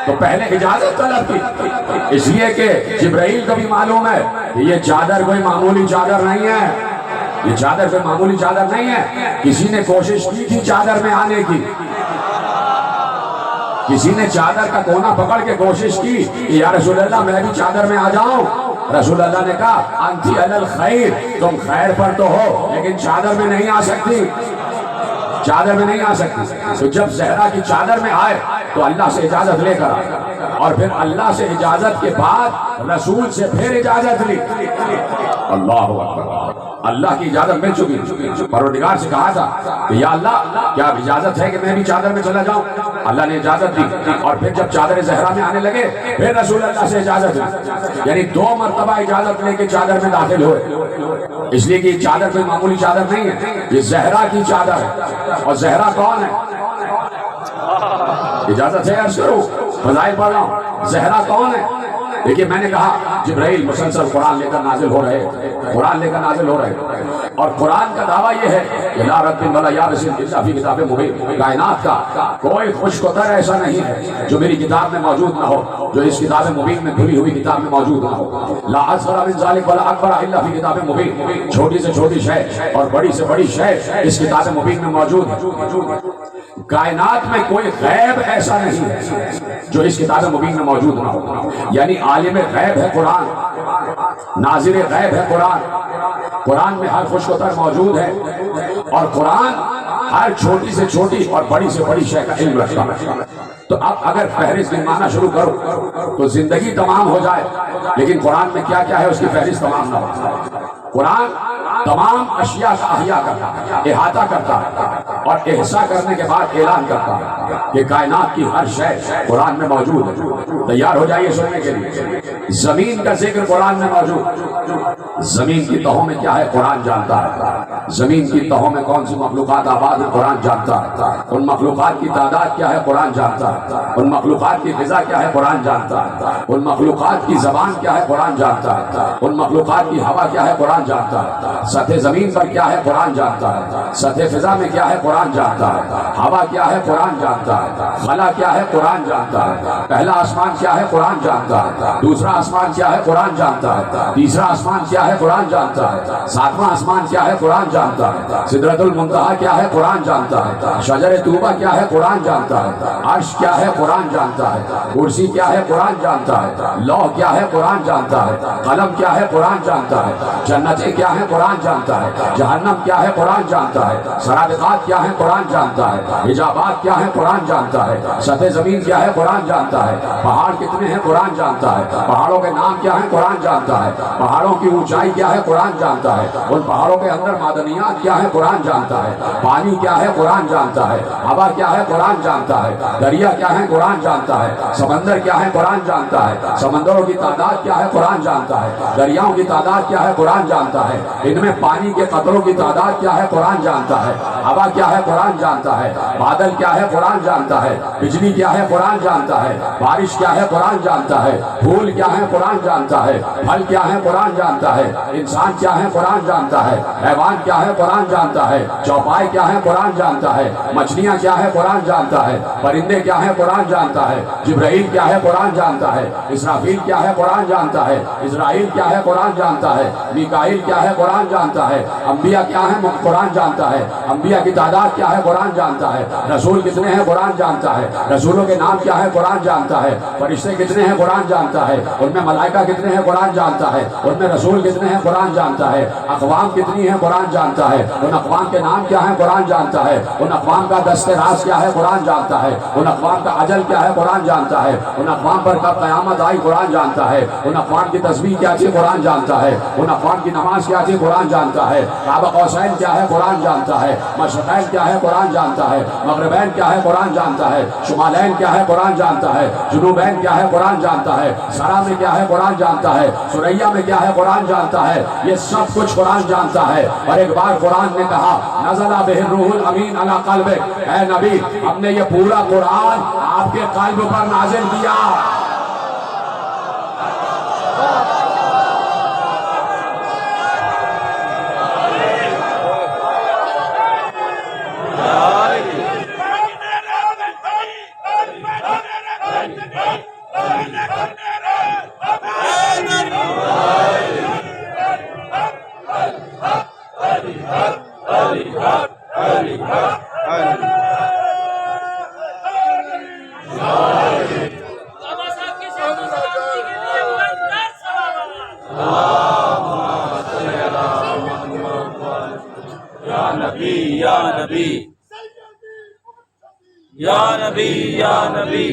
تو پہلے اجازت طلب کی، اس لیے کہ جبرائیل کو بھی معلوم ہے کہ یہ چادر کوئی معمولی چادر نہیں ہے، یہ چادر کوئی معمولی چادر نہیں ہے۔ کسی نے کوشش کی تھی چادر میں آنے کی، کسی نے چادر کا کونا پکڑ کے کوشش کی کہ یا رسول اللہ میں بھی چادر میں آ جاؤں، رسول اللہ نے کہا انتی علی الخیر، تم خیر پر تو ہو لیکن چادر میں نہیں آ سکتی، چادر میں نہیں آ سکتی۔ تو جب زہرا کی چادر میں آئے تو اللہ سے اجازت لے کر آئے، اور پھر اللہ سے اجازت کے بعد رسول سے پھر اجازت لی۔ اللہ اکبر، اللہ کی اجازت مل چکی، پروردگار سے کہا تھا کہ یا اللہ کیا اجازت ہے کہ میں بھی چادر میں چلا جاؤں؟ اللہ نے اجازت دی، اور پھر جب چادر زہرا میں آنے لگے پھر رسول اللہ سے اجازت لی، یعنی 2 مرتبہ اجازت لے کے چادر میں داخل ہوئے، اس لیے کہ یہ چادر کوئی معمولی چادر نہیں ہے، یہ زہرا کی چادر ہے۔ اور زہرا کون ہے؟ اجازت ہے عرض کروں، فضائل پڑھ رہا ہوں، زہرا کون ہے؟ دیکھیے میں نے کہا جبرائیل مسلسل قرآن لے کر نازل ہو رہے، قرآن لے کر نازل ہو رہے، اور قرآن کا دعویٰ یہ ہے کہ لا رب ولا یابس الا فی کتاب مبین، کائنات کا کوئی خوش کوتر ایسا نہیں ہے جو میری کتاب میں موجود نہ ہو، جو اس کتاب مبین میں کھلی ہوئی کتاب میں موجود نہ ہو۔ لا اصغر من ذلک ولا اکبر الا فی کتاب مبین، چھوٹی سے چھوٹی شے اور بڑی سے بڑی شے اس کتاب مبین میں موجود ہے۔ کائنات میں کوئی غیب ایسا نہیں ہے جو اس کتاب مبین میں موجود نہ ہو، یعنی عالم غیب ہے قرآن، ناظر غیب ہے قرآن، قرآن میں ہر خوش کوتر موجود ہے، اور قرآن ہر چھوٹی سے چھوٹی اور بڑی سے بڑی شے کا علم رکھتا ہے۔ تو اب اگر فہرست گنوانا شروع کرو تو زندگی تمام ہو جائے، لیکن قرآن میں کیا کیا ہے اس کی فہرست تمام نہ ہو۔ قرآن تمام اشیاء کا احیاء کرتا ہے، احاطہ کرتا ہے، اور احسا کرنے کے بعد اعلان کرتا ہے کہ کائنات کی ہر شے قرآن میں موجود ہے۔ تیار ہو جائیے سننے کے لیے۔ زمین کا ذکر قرآن میں موجود، زمین کی تہوں میں کیا ہے قرآن جانتا ہے، زمین کی تہوں میں کون سی مخلوقات آباد ہیں قرآن جانتا ہے، ان مخلوقات کی تعداد کیا ہے قرآن جانتا ہے، ان مخلوقات کی غذا کیا ہے قرآن جانتا ہے، ان مخلوقات کی زبان کیا ہے قرآن جانتا ہے، ان مخلوقات کی ہوا کیا ہے قرآن جانتا ہے، سطح زمین پر کیا ہے قرآن جانتا ہے، سطح فضا میں کیا ہے قرآن جانتا ہے، ہوا کیا ہے قرآن جانتا ہے، خلا کیا ہے قرآن جانتا ہے، پہلا آسمان کیا ہے قرآن جانتا ہے، دوسرا آسمان کیا ہے قرآن جانتا ہے، تیسرا آسمان کیا ہے قرآن جانتا ہے، ساتواں آسمان کیا ہے قرآن جانتا ہے، سدرۃ المنتہا کیا ہے قرآن جانتا ہے، شجر طوبہ کیا ہے قرآن جانتا ہے، عرش کیا کیا ہے قرآن جانتا ہے، کرسی کیا ہے قرآن جانتا ہے، لوح کیا ہے قرآن جانتا ہے، قلم کیا ہے قرآن جانتا ہے، جنتیں کیا ہے قرآن جانتا ہے، جہنم کیا ہے قرآن جانتا ہے، سرابقات کیا ہے قرآن جانتا ہے، حجابات کیا ہے قرآن جانتا ہے، سطح زمین کیا ہے قرآن جانتا ہے، پہاڑ کتنے ہیں قرآن جانتا ہے، پہاڑوں کے نام کیا ہے قرآن جانتا ہے، پہاڑوں کی اونچائی کیا ہے قرآن جانتا ہے، ان پہاڑوں کے اندر معدنیات کیا ہے قرآن جانتا ہے، پانی کیا ہے قرآن جانتا ہے، ہوا کیا ہے قرآن جانتا ہے، دریا کیا ہے قرآن جانتا ہے، سمندر کیا ہے قرآن جانتا ہے، سمندروں کی تعداد کیا ہے قرآن جانتا ہے، دریاؤں کی تعداد کیا ہے قرآن جانتا ہے، ان میں پانی کے قطروں کی تعداد کیا ہے قرآن جانتا ہے، ہوا کیا ہے قرآن جانتا ہے، بادل کیا ہے قرآن جانتا ہے، بجلی کیا ہے قرآن جانتا ہے، بارش کیا ہے قرآن جانتا ہے، پھول کیا ہے قرآن جانتا ہے، پھل کیا ہے قرآن جانتا ہے، انسان کیا ہے قرآن جانتا ہے، حیوان کیا ہے قرآن جانتا ہے، چوپائے کیا ہے قرآن جانتا ہے، مچھلیاں کیا ہے قرآن جانتا ہے، پرندے کیا ہے قرآن جانتا ہے، جبرائیل کیا ہے قرآن جانتا ہے، اسرافیل کیا ہے قرآن جانتا ہے، اسرائیل کیا ہے قرآن جانتا ہے، میکائیل کیا ہے قرآن جانتا ہے، انبیاء کیا ہے قرآن جانتا ہے، انبیاء کی تعداد کیا ہے قرآن جانتا ہے، رسول کتنے ہیں قرآن جانتا ہے، رسولوں کے نام کیا ہے قرآن جانتا ہے، فرشتے کتنے ہیں قرآن جانتا ہے، ان میں ملائکہ کتنے ہیں قرآن جانتا ہے، ان میں رسول کتنے ہیں قرآن جانتا ہے، اقوام کتنی ہیں قرآن جانتا ہے، ان اقوام کے نام کیا ہے قرآن جانتا ہے، ان اقوام کا دست راز کیا ہے قرآن جانتا ہے، ان اقوام کا اجل کیا ہے قرآن جانتا ہے، ان اقوام پر کب قیامت آئی قرآن جانتا ہے، ان اقوام کی تسبیح کیا تھی قرآن جانتا ہے، ان اقوام کی نماز کیا تھی قرآن جانتا ہے، کعبہ قوسین کیا ہے قرآن جانتا ہے، مشرقین کیا ہے قرآن جانتا ہے، مغربین کیا ہے قرآن جانتا ہے، شمالین کیا ہے قرآن جانتا ہے، جنوبین کیا ہے قرآن جانتا ہے، سرا میں کیا ہے قرآن جانتا ہے، سریا میں کیا ہے قرآن جانتا ہے، یہ سب کچھ قرآن جانتا ہے۔ اور ایک بار قرآن نے کہا نزل بہ الروح الامین علی قلبک، اے نبی ہم نے یہ پورا قرآن آپ کے قلب پر نازل کیا۔ یا نبی یا نبی یا نبی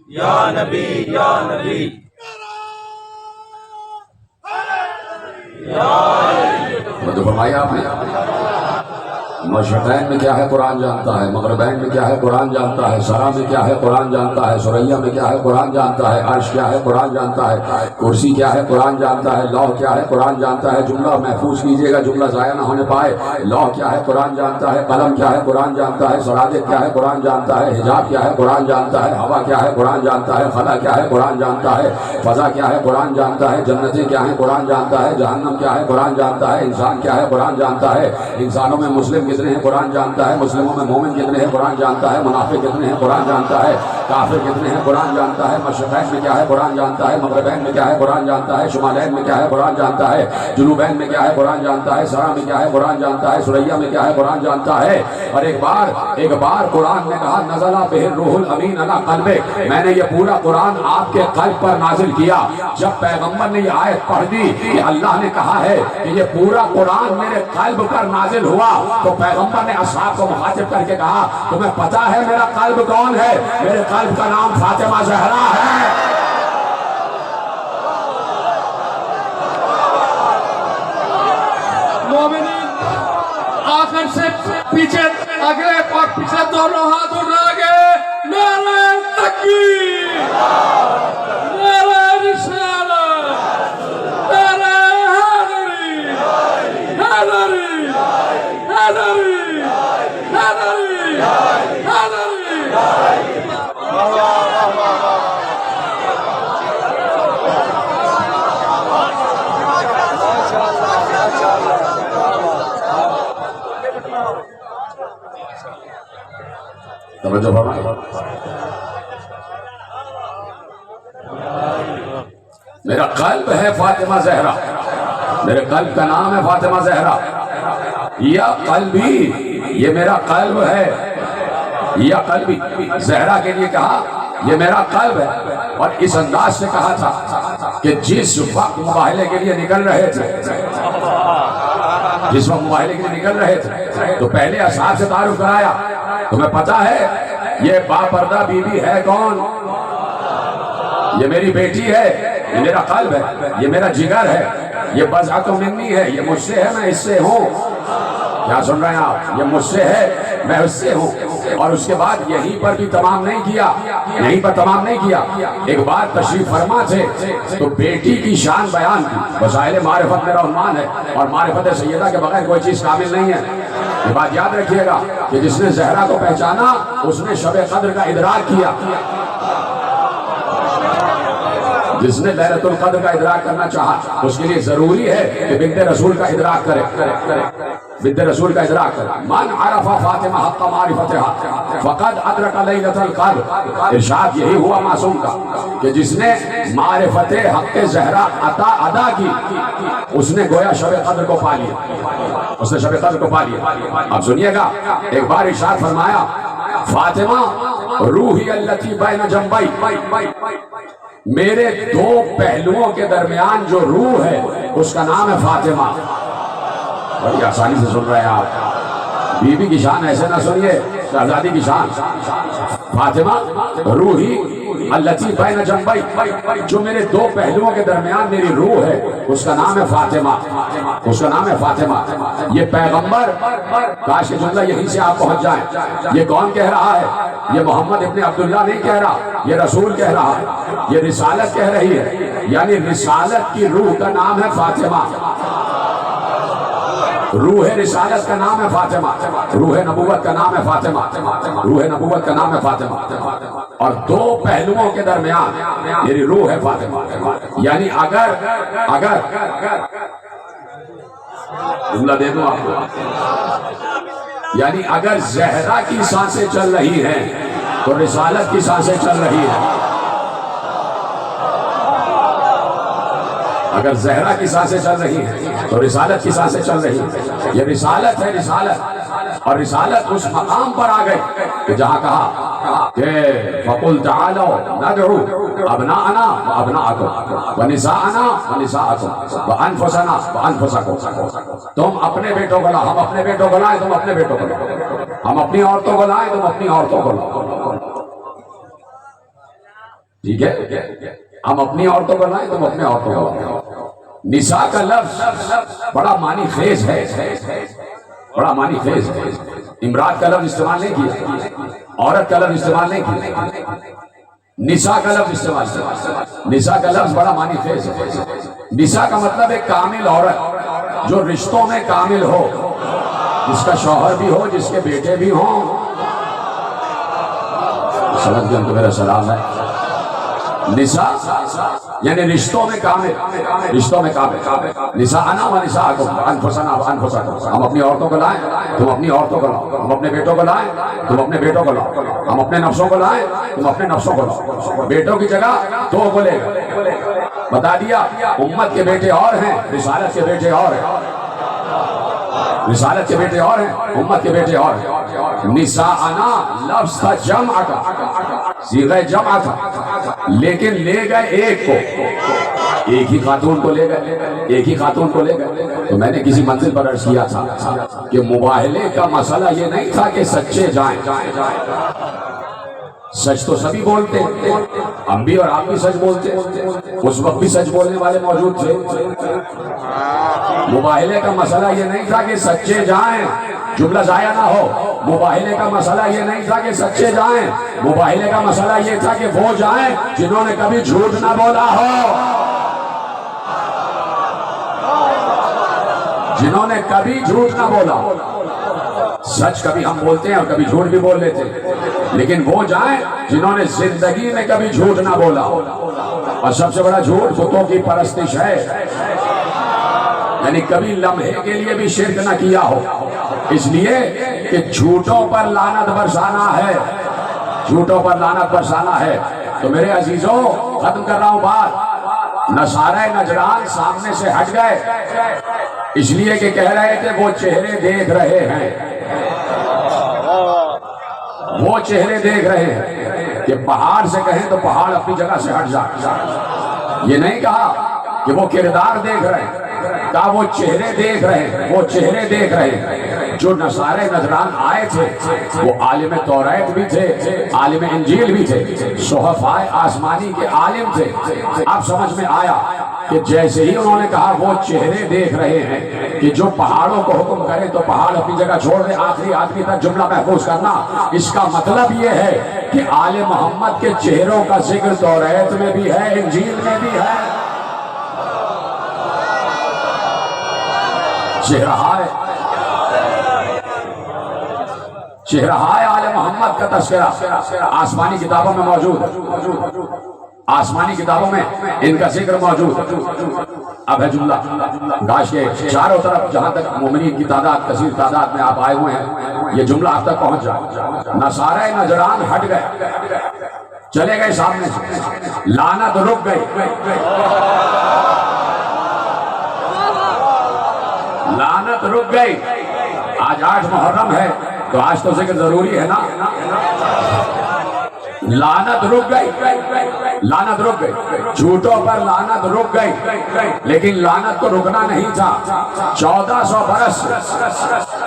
یا نبی یا نبی تو فرمایا آپ نے مشرقین میں کیا ہے قرآن جانتا ہے، مغربین میں کیا ہے قرآن جانتا ہے، سرا میں کیا ہے قرآن جانتا ہے، سریا میں کیا ہے قرآن جانتا ہے، عرش کیا ہے قرآن جانتا ہے، کرسی کیا ہے قرآن جانتا ہے، لوح کیا ہے قرآن جانتا ہے، جملہ محفوظ کیجئے گا جملہ ضائع نہ ہونے پائے، لوح کیا ہے قرآن جانتا ہے، قلم کیا ہے قرآن جانتا ہے، سراج کیا ہے قرآن جانتا ہے، حجاب کیا ہے قرآن جانتا ہے، ہوا کیا ہے قرآن جانتا ہے، خلا کیا ہے قرآن جانتا ہے، فضا کیا ہے قرآن جانتا ہے، جنتیں کیا ہے قرآن جانتا ہے، جہنم کیا ہے قرآن جانتا ہے، انسان کیا ہے قرآن جانتا ہے، انسانوں میں مسلم کتنے ہیں قرآن جانتا ہے، مسلموں میں مومن کتنے ہیں قرآن جانتا ہے، منافق کتنے ہیں قرآن جانتا ہے، کافر کتنے ہیں قرآن جانتا ہے، مشرقین میں کیا ہے قرآن جانتا ہے، مغربین میں کیا ہے قرآن جانتا ہے، شمالین میں کیا ہے قرآن جانتا ہے، جنوبین میں کیا ہے قرآن جانتا ہے، سرا میں کیا ہے قرآن جانتا ہے، سریا میں کیا ہے قرآن جانتا ہے۔ اور ایک بار قرآن نے کہا نزل بہ الروح الامین علی قلبک، میں نے یہ پورا قرآن آپ کے قلب پر نازل کیا۔ جب پیغمبر نے یہ آیت پڑھ دی کہ اللہ نے کہا ہے کہ یہ پورا قرآن میرے قلب پر نازل ہوا، تو پیغمبر نے اصحاب کو مخاطب کر کے کہا تمہیں پتا ہے میرا قلب کون ہے؟ میرے قلب کا نام فاطمہ زہرا ہے۔ مومنین آخر سے پیچھے اگلے اور پیچھے دونوں ہاتھ اٹھا کے نعرہ تکبیر، نعرہ رسالت، نعرہ حیدری، حیدری، حیدری، حیدری، حیدری۔ توجہ فرمائیں۔ میرا قلب ہے فاطمہ زہرا، میرے قلب کا نام ہے فاطمہ زہرا۔ یا قلبی، یہ میرا قلب ہے، یا قلبی، زہرا کے لیے کہا یہ میرا قلب ہے، اور اس انداز سے کہا تھا کہ جس وقت مباہلے کے لیے نکل رہے تھے، جس وقت مباہلے کے لیے نکل رہے تھے تو پہلے اصحاب سے تعارف کرایا، تمہیں پتا ہے یہ باپردہ بیوی ہے کون؟ یہ میری بیٹی ہے، یہ میرا قلب ہے، یہ میرا جگر ہے، یہ بضعۃ منی ہے، یہ مجھ سے ہے، میں اس سے ہوں۔ کیا سن رہے ہیں آپ؟ یہ مجھ سے ہے، میں اس سے ہوں۔ اور اس کے بعد یہیں پر بھی تمام نہیں کیا، یہیں پر تمام نہیں کیا، ایک بار تشریف فرما تھے تو بیٹی کی شان بیان کی۔ وسائل معرفت میرا عنوان ہے، اور معرفت سیدہ کے بغیر کوئی چیز کامل نہیں ہے۔ یہ بات یاد رکھیے گا کہ جس نے زہرا کو پہچانا اس نے شب قدر کا ادراک کیا، جس نے لیلۃ القدر کا ادراک کرنا چاہا اس کے لیے ضروری ہے کہ بنت رسول کا ادراک کرے، بنت رسول کا ادراک کرے۔ من عرف فاطمہ حق معرفتها فقد ادرک لیلۃ القدر، ارشاد یہی ہوا معصوم کا کہ جس نے معرفت حق زہرا ادا کی اس نے گویا شب قدر کو پا لیا، اس نے شب قدر کو پا لیا۔ اب سنیے گا، ایک بار ارشاد فرمایا فاطمہ روحی التی بین جنبی، میرے دو پہلوؤں کے درمیان جو روح ہے اس کا نام ہے فاطمہ۔ بڑی آسانی سے سن رہے ہیں آپ، بی بی کی شان ایسے نہ سنیے، شہزادی کی شان۔ فاطمہ روحی التی بین جنبی، جو میرے دو پہلوؤں کے درمیان میری روح ہے اس کا نام ہے فاطمہ، اس کا نام ہے فاطمہ۔ یہ پیغمبر، کاش کہ جملہ یہیں سے آپ پہنچ جائیں، یہ کون کہہ رہا ہے؟ یہ محمد ابن عبداللہ نہیں کہہ رہا، یہ رسول کہہ رہا ہے، یہ رسالت کہہ رہی ہے، یعنی رسالت کی روح کا نام ہے فاطمہ، روح رسالت کا نام ہے فاطمہ، روح نبوت کا نام ہے فاطمہ، روح نبوت کا نام ہے فاطمہ، اور دو پہلوؤں کے درمیان میری روح ہے فاطمہ۔ یعنی اگر جملہ دے دوں آپ کو، یعنی اگر زہرا کی سانسیں چل رہی ہیں تو رسالت کی سانسیں چل رہی ہیں، اگر زہرا کی سانسیں چل رہی ہیں تو رسالت کی سانسیں چل رہی ہیں۔ یہ رسالت ہے، رسالت، اور رسالت اس مقام پر آ گئی کہ جہاں کہا کہ فَقُلْ تَعَالَوْا نَدْعُوا أَبْنَاءَنَا وَأَبْنَاءَكُمْ وَنِسَاءَنَا وَنِسَاءَكُمْ وَأَنفُسَنَا وَأَنفُسَكُمْ، تم اپنے بیٹوں کو لاؤ، ہم اپنے بیٹوں کو لائیں، تم اپنے بیٹوں کو لاؤ، ہم اپنی عورتوں کو لائیں، تم اپنی عورتوں کو لاؤ، ٹھیک ہے؟ ہم اپنی عورتوں کو لائیں، تم اپنے عورتوں کو لاؤ۔ نساء کا لفظ بڑا معنی خیز ہے، بڑا معنی خیز ہے۔ امرات کا لفظ استعمال نہیں کیا، عورت کا لفظ استعمال نہیں کیا، نساء کا لفظ استعمال کیا۔ نساء کا لفظ بڑا معنی خیز ہے۔ نساء کا مطلب ایک کامل عورت جو رشتوں میں کامل ہو، جس کا شوہر بھی ہو، جس کے بیٹے بھی ہوں۔ سمجھ گئے تو میرا سلام ہے۔ نساء یعنی رشتوں میں کامل، رشتوں میں کامل۔ نساءنا و نساءکم وانفسنا وانفسکم، ہم اپنی عورتوں کو لائیں، تم اپنی عورتوں کو لاؤ، ہم اپنے بیٹوں کو لائیں، تم اپنے بیٹوں کو لاؤ، ہم اپنے نفسوں کو لائیں، تم اپنے نفسوں کو لاؤ۔ بیٹوں کی جگہ دو کو لے گا، بتا دیا امت کے بیٹے اور ہیں، رسالت کے بیٹے اور ہیں، رسالت کے بیٹے اور ہیں، امت کے بیٹے اور ہیں۔ نساءنا لفظ تھا جمع کا، صیغہ جمع تھا، لیکن لے گئے ایک کو، ایک ہی خاتون کو لے گئے، ایک ہی خاتون کو لے گئے۔ تو میں نے کسی منزل پر عرض کیا تھا کہ مباہلے کا مسئلہ یہ نہیں تھا کہ سچے جائیں، سچ تو سبھی بولتے، ہم بھی اور آپ بھی سچ بولتے، اس وقت بھی سچ بولنے والے موجود تھے۔ مباہلے کا مسئلہ یہ نہیں تھا کہ سچے جائیں، جملہ ضائع نہ ہو۔ مباہلے کا مسئلہ یہ نہیں تھا کہ سچے جائیں، مباہلے کا مسئلہ یہ تھا کہ وہ جائیں جنہوں نے کبھی جھوٹ نہ بولا ہو، جنہوں نے کبھی جھوٹ نہ بولا۔ سچ کبھی ہم بولتے ہیں اور کبھی جھوٹ بھی بول لیتے، لیکن وہ جائیں جنہوں نے زندگی میں کبھی جھوٹ نہ بولا۔ اور سب سے بڑا جھوٹ بتوں کی پرستش ہے، یعنی کبھی لمحے کے لیے بھی شرک نہ کیا ہو، اس لیے کہ جھوٹوں پر لعنت برسانا ہے، جھوٹوں پر لعنت برسانا ہے۔ تو میرے عزیزوں، ختم کر رہا ہوں بات۔ نصارہ نجران سامنے سے ہٹ گئے، اس لیے کہ کہہ رہے تھے وہ چہرے دیکھ رہے ہیں، وہ چہرے دیکھ رہے ہیں کہ پہاڑ سے کہیں تو پہاڑ اپنی جگہ سے ہٹ جائے. یہ نہیں کہا کہ وہ کردار دیکھ رہے ہیں، کہا وہ چہرے دیکھ رہے ہیں. وہ چہرے دیکھ رہے ہیں. جو نصارے نجران آئے تھے وہ عالم توریت بھی تھے، عالم انجیل بھی تھے، صحفائے آسمانی کے عالم تھے. اب سمجھ میں آیا کہ جیسے ہی انہوں نے کہا وہ چہرے دیکھ رہے ہیں کہ جو پہاڑوں کو حکم کرے تو پہاڑ اپنی جگہ چھوڑ دے، آخری آدمی تک جملہ محفوظ کرنا. اس کا مطلب یہ ہے کہ آل محمد کے چہروں کا ذکر توریت میں بھی ہے، انجیل میں بھی ہے. چہرہائے آل محمد کا تذکرہ آسمانی کتابوں میں موجود ہے، آسمانی کتابوں میں ان کا ذکر موجود ہے. اب ہے جملہ، کاش کے چاروں طرف جہاں تک مومنین کی تعداد کثیر تعداد میں آپ آئے ہوئے ہیں یہ جملہ آپ تک پہنچ جائے. نصارے نجران ہٹ گئے، چلے گئے سامنے سے، لعنت رک گئی. لعنت رک گئی. آج 8 محرم ہے تو آج تو ذکر ضروری ہے نا. لعنت رک گئی، لعنت رک گئی، جھوٹوں پر لعنت رک گئی. لیکن لعنت کو رکنا نہیں تھا. 1400 برس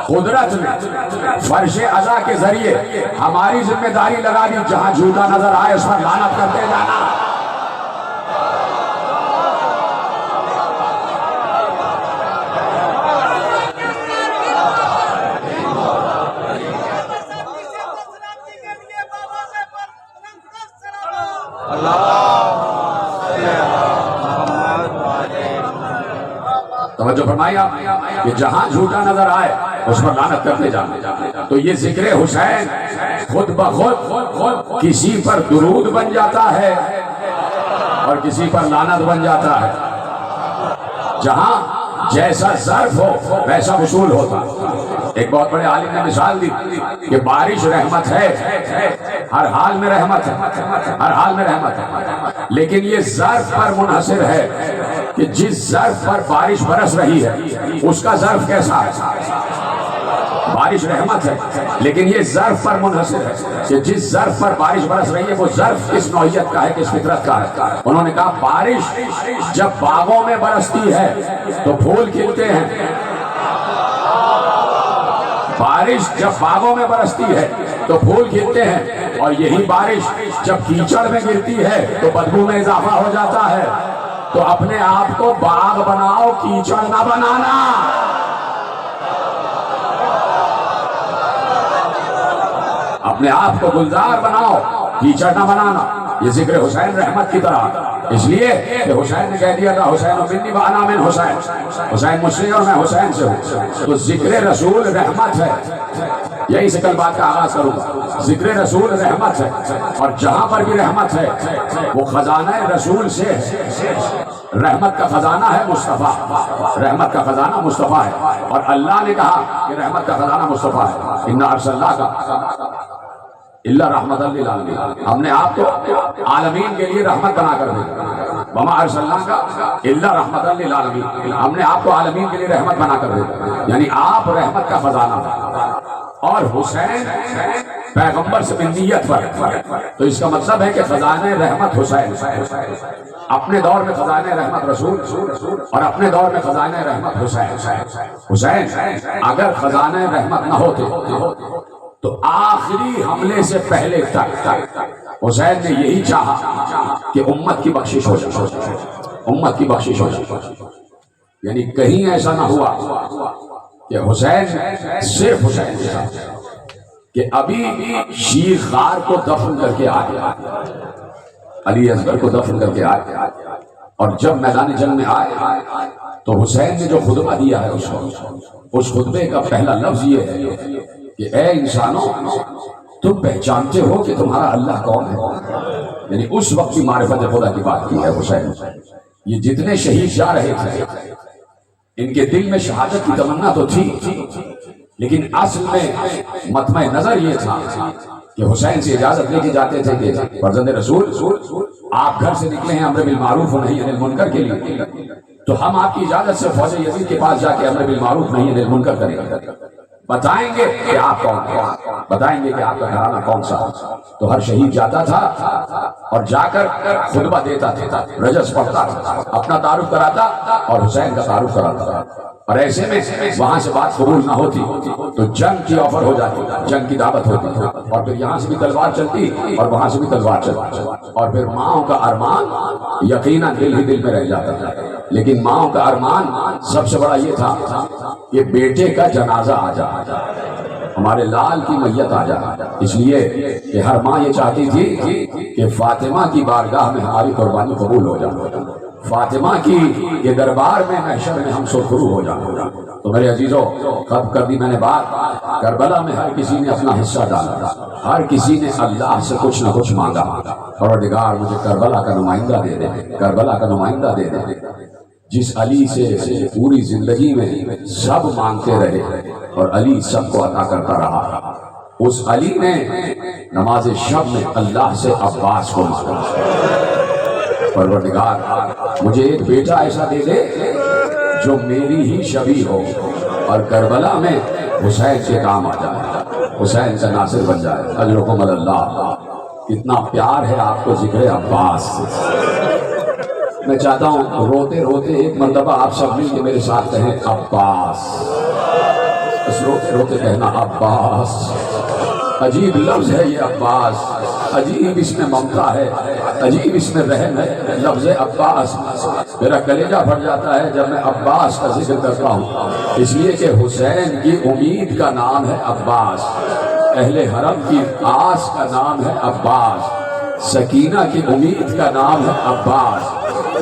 قدرت نے فرش ازا کے ذریعے ہماری ذمہ داری لگا دی، جہاں جھوٹا نظر آئے اس پر لعنت کرتے جانا. توجہ فرمائیے کہ جہاں جھوٹا نظر آئے اس پر لعنت کرتے جانا. تو یہ ذکر حسین خود بخود کسی پر درود بن جاتا ہے اور کسی پر لعنت بن جاتا ہے. جہاں جیسا ظرف ہو ویسا وصول ہوتا. ایک بہت بڑے عالم نے مثال دی کہ بارش رحمت ہے، ہر حال میں رحمت ہے، ہر حال میں رحمت ہے، لیکن یہ ظرف پر منحصر ہے کہ جس ظرف پر بارش برس رہی ہے اس کا ظرف کیسا ہے. بارش رحمت ہے لیکن یہ ظرف پر منحصر ہے کہ جس ظرف پر بارش برس رہی ہے وہ ظرف کس نوعیت کا ہے، کس فطرت کا ہے. انہوں نے کہا بارش جب باغوں میں برستی ہے تو پھول کھلتے ہیں. بارش جب باغوں میں برستی ہے تو پھول کھلتے ہیں، اور یہی بارش جب کیچڑ میں گرتی ہے تو بدبو میں اضافہ ہو جاتا ہے. تو اپنے آپ کو باغ بناؤ، کیچڑ نہ بنانا. اپنے آپ کو گلزار بناؤ، کیچڑ نہ بنانا. یہ ذکر حسین رحمت کی طرح، اس لیے کہ حسین نے کہہ دیا تھا حسین منی وانا من حسین، حسین مجھ سے اور میں حسین سے ہوں. تو ذکر رسول رحمت ہے. یہی سے کل بات کا آغاز کروں گا. ذکر رسول رحمت ہے، اور جہاں پر بھی رحمت ہے وہ خزانہ رسول سے ہے. رحمت کا خزانہ ہے مصطفیٰ، رحمت کا خزانہ مصطفیٰ ہے. اور اللہ نے کہا کہ رحمت کا خزانہ مصطفیٰ ہے. اِنَّا أَرْسَلْنَاكَ إِلَّا رَحْمَةً لِلْعَالَمِينَ. ہم نے آپ کو عالمین کے لیے رحمت بنا کر دیا. وَمَا أَرْسَلْنَاكَ إِلَّا رَحْمَةً لِلْعَالَمِينَ. ہم نے آپ کو عالمین کے لیے رحمت بنا کر دیا، یعنی آپ رحمت کا خزانہ. اور حسین پیغمبر سے منیت پر، تو اس کا مطلب ہے کہ خزانہ رحمت حسین. اپنے دور میں خزانہ رحمت رسول اور اپنے دور میں خزانہ رحمت حسین. حسین اگر خزانہ رحمت نہ ہوتے تو آخری حملے سے پہلے تک حسین نے یہی چاہا کہ امت کی بخشش ہو جائے، امت کی بخشش ہو جائے. یعنی کہیں ایسا نہ ہوا کہ حسین صرف حسین کہ ابھی شیر خار کو دفن کر کے آئے، علی اصغر کو دفن کر کے آئے، اور جب میدان جنگ میں آئے تو حسین نے جو خطبہ دیا ہے اس خطبے کا پہلا لفظ یہ ہے کہ اے انسانوں تم پہچانتے ہو کہ تمہارا اللہ کون ہے. یعنی اس وقت کی معرفت خدا کی بات کی ہے حسین. یہ جتنے شہید جا رہے تھے ان کے دل میں شہادت کی تمنا تو تھی، لیکن اصل میں مطمع نظر یہ تھا کہ حسین سے اجازت لے کے جاتے تھے کہ فرزند رسول آپ گھر سے نکلے ہیں امر بالمعروف و نہی عن المنکر کے لیے، تو ہم آپ کی اجازت سے فوج یزید کے پاس جا کے امر بالمعروف نہی عن المنکر کریں گے. بتائیں گے کہ آپ کون ہیں، بتائیں گے کہ آپ کا گھرانہ کون سا ہے۔ تو ہر شہید جاتا تھا اور جا کر خطبہ دیتا تھا، رجس پڑھتا تھا، اپنا تعارف کراتا اور حسین کا تعارف کراتا تھا، اور ایسے میں وہاں سے بات قبول نہ ہوتی تو جنگ کی آفر ہو جاتی، جنگ کی دعوت ہوتی، اور پھر یہاں سے بھی تلوار چلتی اور وہاں سے بھی تلوار چلتی، اور پھر ماؤں کا ارمان یقیناً دل ہی دل میں رہ جاتا تھا، لیکن ماؤں کا ارمان سب سے بڑا یہ تھا کہ بیٹے کا جنازہ آ جائے، ہمارے لال کی میت آ جائے، اس لیے کہ ہر ماں یہ چاہتی تھی کہ فاطمہ کی بارگاہ میں ہماری قربانی قبول ہو جائے، فاطمہ کی یہ دربار میں محشر میں ہم سرخرو ہو جائیں۔ تو میرے عزیزوں، ختم کر دی میں نے بات، کربلا میں ہر کسی نے اپنا حصہ ڈالا، ہر کسی نے اللہ سے کچھ نہ کچھ مانگا، پروردگار مجھے کربلا کا نمائندہ دے دے، کربلا کا نمائندہ دے دے، جس علی سے پوری زندگی میں سب مانگتے رہے اور علی سب کو عطا کرتا رہا، اس علی نے نماز شب میں اللہ سے عباس کو مانگا، پروردگار مجھے ایک بیٹا ایسا دے دے جو میری ہی شبیہ ہو اور کربلا میں حسین کے کام آ جائے، حسین کا ناصر بن جائے، اجرکم اللہ۔ کتنا پیار ہے آپ کو ذکر عباس سے۔ میں چاہتا ہوں روتے روتے ایک مرتبہ آپ سب مل کے میرے ساتھ کہیں عباس، بس روتے روتے کہنا عباس۔ عجیب لفظ ہے یہ عباس، عجیب اس میں ممتا ہے، عجیب اس میں رحم ہے، لفظ عباس۔ میرا کلیجہ پھٹ جاتا ہے جب میں عباس کا ذکر کرتا ہوں، اس لیے کہ حسین کی امید کا نام ہے عباس، اہل حرم کی آس کا نام ہے عباس، سکینہ کی امید کا نام ہے عباس۔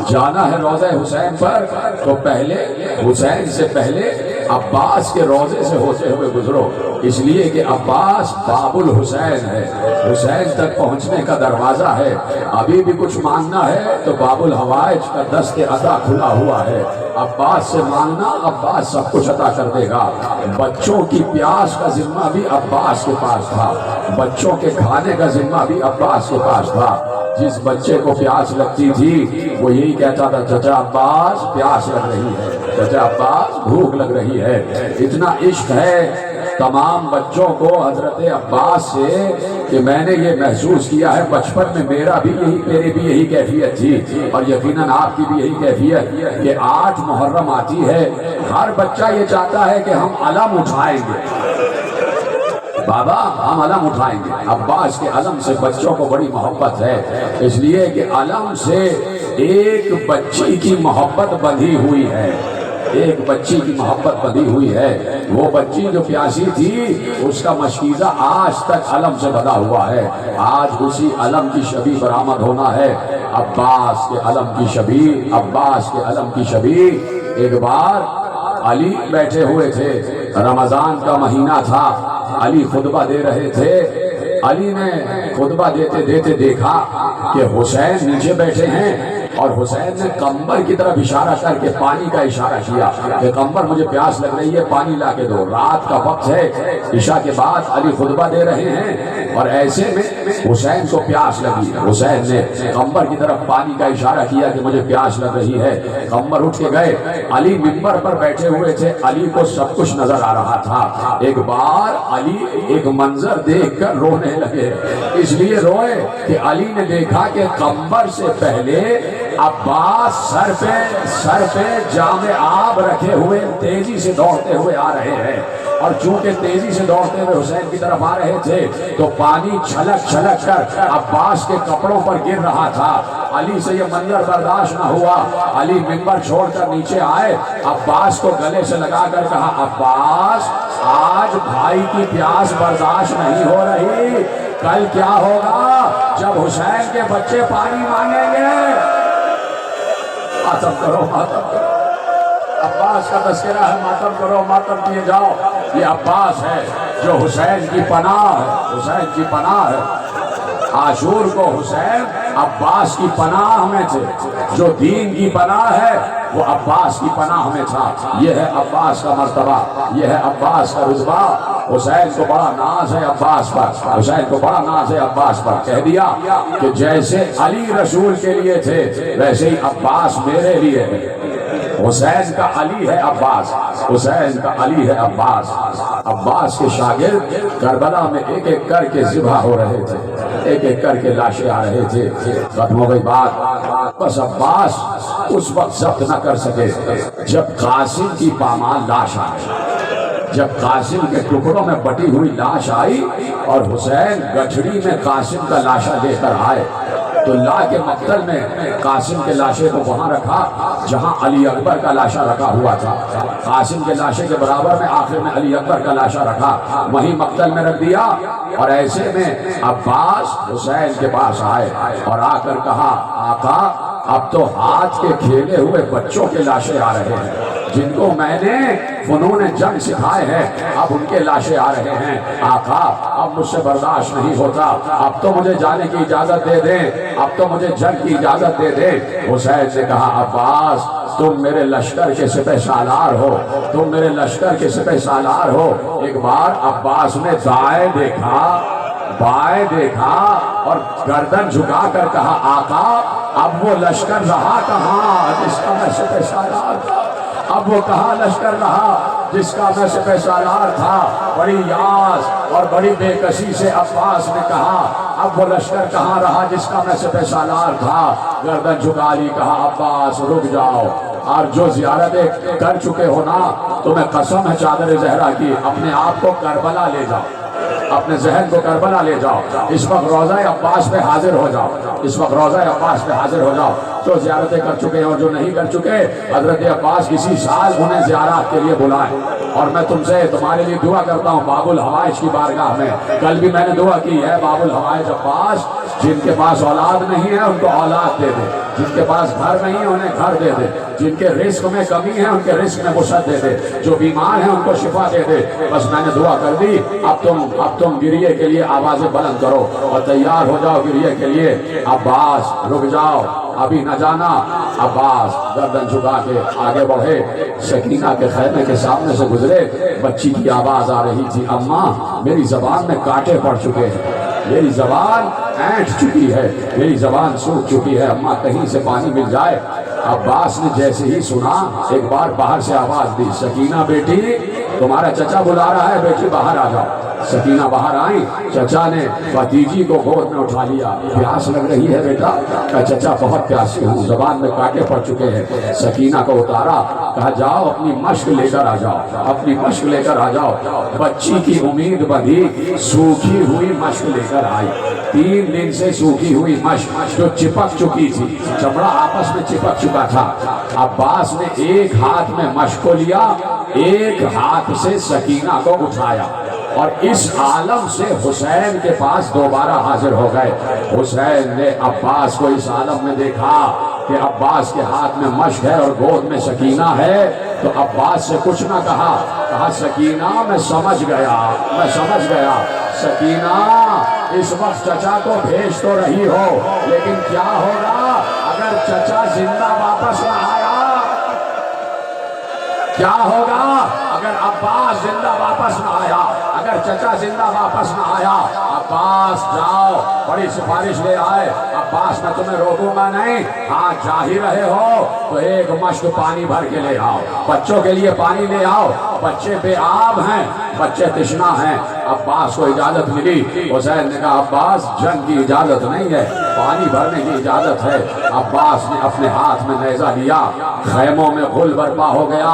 جانا ہے روضہ حسین پر تو پہلے حسین سے پہلے عباس کے روضے سے ہوتے ہوئے گزرو، اس لیے کہ عباس باب الحسین ہے، حسین تک پہنچنے کا دروازہ ہے۔ ابھی بھی کچھ مانگنا ہے تو باب الحوائج کا دست عطا کھلا ہوا ہے، عباس سے مانگنا، عباس سب کچھ عطا کر دے گا۔ بچوں کی پیاس کا ذمہ بھی عباس کے پاس تھا، بچوں کے کھانے کا ذمہ بھی عباس کے پاس تھا۔ جس بچے کو پیاس لگتی تھی وہ یہی کہتا تھا، چچا عباس پیاس لگ رہی ہے، چچا عباس بھوک لگ رہی ہے۔ اتنا عشق ہے تمام بچوں کو حضرت عباس سے کہ میں نے یہ محسوس کیا ہے بچپن میں میری بھی یہی کیفیت تھی، اور یقیناً آپ کی بھی یہی کیفیت کہ 8 محرم آتی ہے، ہر بچہ یہ چاہتا ہے کہ ہم علم اٹھائیں گے، بابا ہم علم اٹھائیں گے۔ عباس کے علم سے بچوں کو بڑی محبت ہے، اس لیے کہ علم سے ایک بچی کی محبت بندھی ہوئی ہے، ایک بچی کی محبت بندھی ہوئی ہے۔ وہ بچی جو پیاسی تھی اس کا مشکیزہ آج تک علم سے بندھا ہوا ہے، آج اسی علم کی شبیہ برآمد ہونا ہے، عباس کے علم کی شبیہ، عباس کے علم کی شبیہ۔ ایک بار علی بیٹھے ہوئے تھے، رمضان کا مہینہ تھا، علی خطبہ دے رہے تھے، علی نے خطبہ دیتے دیتے دیکھا کہ حسین نیچے بیٹھے ہیں، اور حسین نے قمر کی طرف اشارہ کر کے پانی کا اشارہ کیا کہ قمر مجھے پیاس لگ رہی ہے، پانی لا کے دو۔ رات کا وقت ہے، عشاء کے بعد علی خطبہ دے رہے ہیں، اور ایسے میں حسین کو پیاس لگی، حسین نے قمر کی طرف پانی کا اشارہ کیا کہ مجھے پیاس لگ رہی ہے۔ قمر اٹھ کے گئے، علی منبر پر بیٹھے ہوئے تھے، علی کو سب کچھ نظر آ رہا تھا۔ ایک بار علی ایک منظر دیکھ کر رونے لگے، اس لیے روئے کہ علی نے دیکھا کہ قمر سے پہلے عباس سر پہ جام آب رکھے ہوئے تیزی سے دوڑتے ہوئے آ رہے ہیں، اور چونکہ تیزی سے دوڑتے ہوئے حسین کی طرف آ رہے تھے تو پانی چھلک چھلک کر عباس کے کپڑوں پر گر رہا تھا۔ علی سے یہ منظر برداشت نہ ہوا، علی منبر چھوڑ کر نیچے آئے، عباس کو گلے سے لگا کر کہا، عباس آج بھائی کی پیاس برداشت نہیں ہو رہی، کل کیا ہوگا جب حسین کے بچے پانی مانگیں گے؟ ماتم کرو، ماتم کرو، عباس کا تذکرہ ہے، ماتم کرو، ماتم کیے جاؤ۔ یہ عباس ہے جو حسین کی پناہ ہے، حسین کی پناہ ہے۔ عاشور کو حسین عباس کی پناہ میں تھے، جو دین کی پناہ ہے وہ عباس کی پناہ میں تھا۔ یہ ہے عباس کا مرتبہ، یہ ہے عباس کا رتبہ۔ حسین کو بڑا ناز ہے عباس پر، حسین کو بڑا ناز ہے عباس پر۔ کہہ دیا کہ جیسے علی رسول کے لیے تھے ویسے ہی عباس میرے لیے ہے۔ حسین کا علی ہے عباس، حسین کا علی ہے عباس۔ عباس کے شاگرد کربلا میں ایک ایک کر کے ذبح ہو رہے تھے، ایک ایک کر کے لاشیں آ رہے تھے۔ ختم ہو گئی بات، بس عباس اس وقت ضبط نہ کر سکے جب قاسم کی پامال لاش آئی، جب قاسم کے ٹکڑوں میں بٹی ہوئی لاش آئی اور حسین گٹھڑی میں قاسم کا لاشا لے کر آئے تو لا کے مقتل میں قاسم کے لاشے کو وہاں رکھا جہاں علی اکبر کا لاشا رکھا ہوا تھا۔ قاسم کے لاشے کے برابر میں آخر میں علی اکبر کا لاشا رکھا، وہیں مقتل میں رکھ دیا۔ اور ایسے میں عباس حسین کے پاس آئے اور آ کر کہا آقا اب تو ہاتھ کے کھیلے ہوئے بچوں کے لاشیں آ رہے ہیں، جن کو میں نے فنون جنگ سکھائے ہیں اب ان کے لاشیں آ رہے ہیں۔ آقا اب مجھ سے برداشت نہیں ہوتا، اب تو مجھے جانے کی اجازت دے دیں، اب تو مجھے جنگ کی اجازت دے دیں۔ حسین نے کہا عباس تم میرے لشکر کے سپہ سالار ہو، تم میرے لشکر کے سپہ سالار ہو۔ ایک بار عباس نے دائیں دیکھا بائیں دیکھا اور گردن جھکا کر کہا آقا اب وہ لشکر رہا کہاں جس کا میں سپہ سالار تھا، اب وہ کہاں لشکر رہا جس کا میں سپہ سالار تھا۔ بڑی یاس اور بڑی بے کسی سے عباس نے کہا اب وہ لشکر کہاں رہا جس کا میں سپہ سالار تھا۔ گردن جھکا لی، کہا عباس رک جاؤ، اور جو زیارتیں کر چکے ہو نا تمہیں قسم ہے چادر زہرا کی، اپنے آپ کو کربلا لے جاؤ، اپنے ذہن کو کربلا لے جاؤ، اس وقت روضہ عباس پہ حاضر ہو جاؤ، اس وقت روضہ عباس پہ حاضر ہو جاؤ۔ جو زیارتیں کر چکے ہیں اور جو نہیں کر چکے حضرت عباس اسی سال انہیں زیارات کے لیے بلائیں۔ اور میں تم سے تمہارے لیے دعا کرتا ہوں باب الحوائج کی بارگاہ میں، کل بھی میں نے دعا کی ہے باب الحوائج عباس جن کے پاس اولاد نہیں ہے ان کو اولاد دے دے، جن کے پاس گھر نہیں ہے انہیں گھر دے دے، جن کے رزق میں کمی ہے ان کے رزق میں وسعت دے دے، جو بیمار ہیں ان کو شفا دے دے۔ بس میں نے دعا کر دی، اب تم گریے کے لیے آوازیں بلند کرو اور تیار ہو جاؤ گریے کے لیے۔ عباس رک جاؤ، ابھی نہ جانا۔ عباس گردن جھکا کے آگے بڑھے، سکینہ کے خیمے کے سامنے سے گزرے، بچی کی آواز آ رہی تھی اماں میری زبان میں کانٹے پڑ چکے ہیں، میری زبان اینٹ چکی ہے، میری زبان سوکھ چکی ہے، اماں کہیں سے پانی مل جائے۔ عباس نے جیسے ہی سنا ایک بار باہر سے آواز دی سکینہ بیٹی تمہارا چچا بلا رہا ہے، بیٹی باہر آ جاؤ۔ سکینہ باہر آئی، چچا نے بھتیجی کو گود میں اٹھا لیا، پیاس لگ رہی ہے بیٹا؟ کہا چچا بہت پیاسی ہوں، زبان میں کانٹے پڑ چکے ہیں۔ سکینہ کو اتارا، کہا جاؤ اپنی مشق لے کر آ جاؤ، اپنی مشق لے کر آ جاؤ۔ بچی کی امید بندھی سوکھی ہوئی مشق لے کر آئی، 3 دن سے سوکھی ہوئی مشق جو چپک چکی تھی، چمڑا آپس میں چپک چکا تھا۔ عباس نے ایک ہاتھ میں مشق کو لیا، ایک ہاتھ سے سکینہ کو اٹھایا اور اس عالم سے حسین کے پاس دوبارہ حاضر ہو گئے۔ حسین نے عباس کو اس عالم میں دیکھا کہ عباس کے ہاتھ میں مشق ہے اور گود میں سکینہ ہے، تو عباس سے کچھ نہ کہا، کہا سکینہ میں سمجھ گیا سکینہ اس وقت چچا کو بھیج تو رہی ہو، لیکن کیا ہوگا اگر چچا زندہ واپس نہ آیا؟ کیا ہوگا اگر عباس زندہ واپس نہ آیا؟ اگر چچا زندہ واپس نہ آیا؟ عباس جاؤ، بڑی سفارش لے آئے۔ عباس میں تمہیں روکوں گا نہیں، ہاں جا ہی رہے ہو تو ایک مشک پانی بھر کے لے آؤ، بچوں کے لیے پانی لے آؤ، بچے بے آب ہیں، بچے تشنا ہیں۔ عباس کو اجازت ملی، حسین نے کہا عباس جنگ کی اجازت نہیں ہے، پانی بھرنے کی اجازت ہے۔ عباس نے اپنے ہاتھ میں نیزہ لیا، خیموں میں غل برپا ہو گیا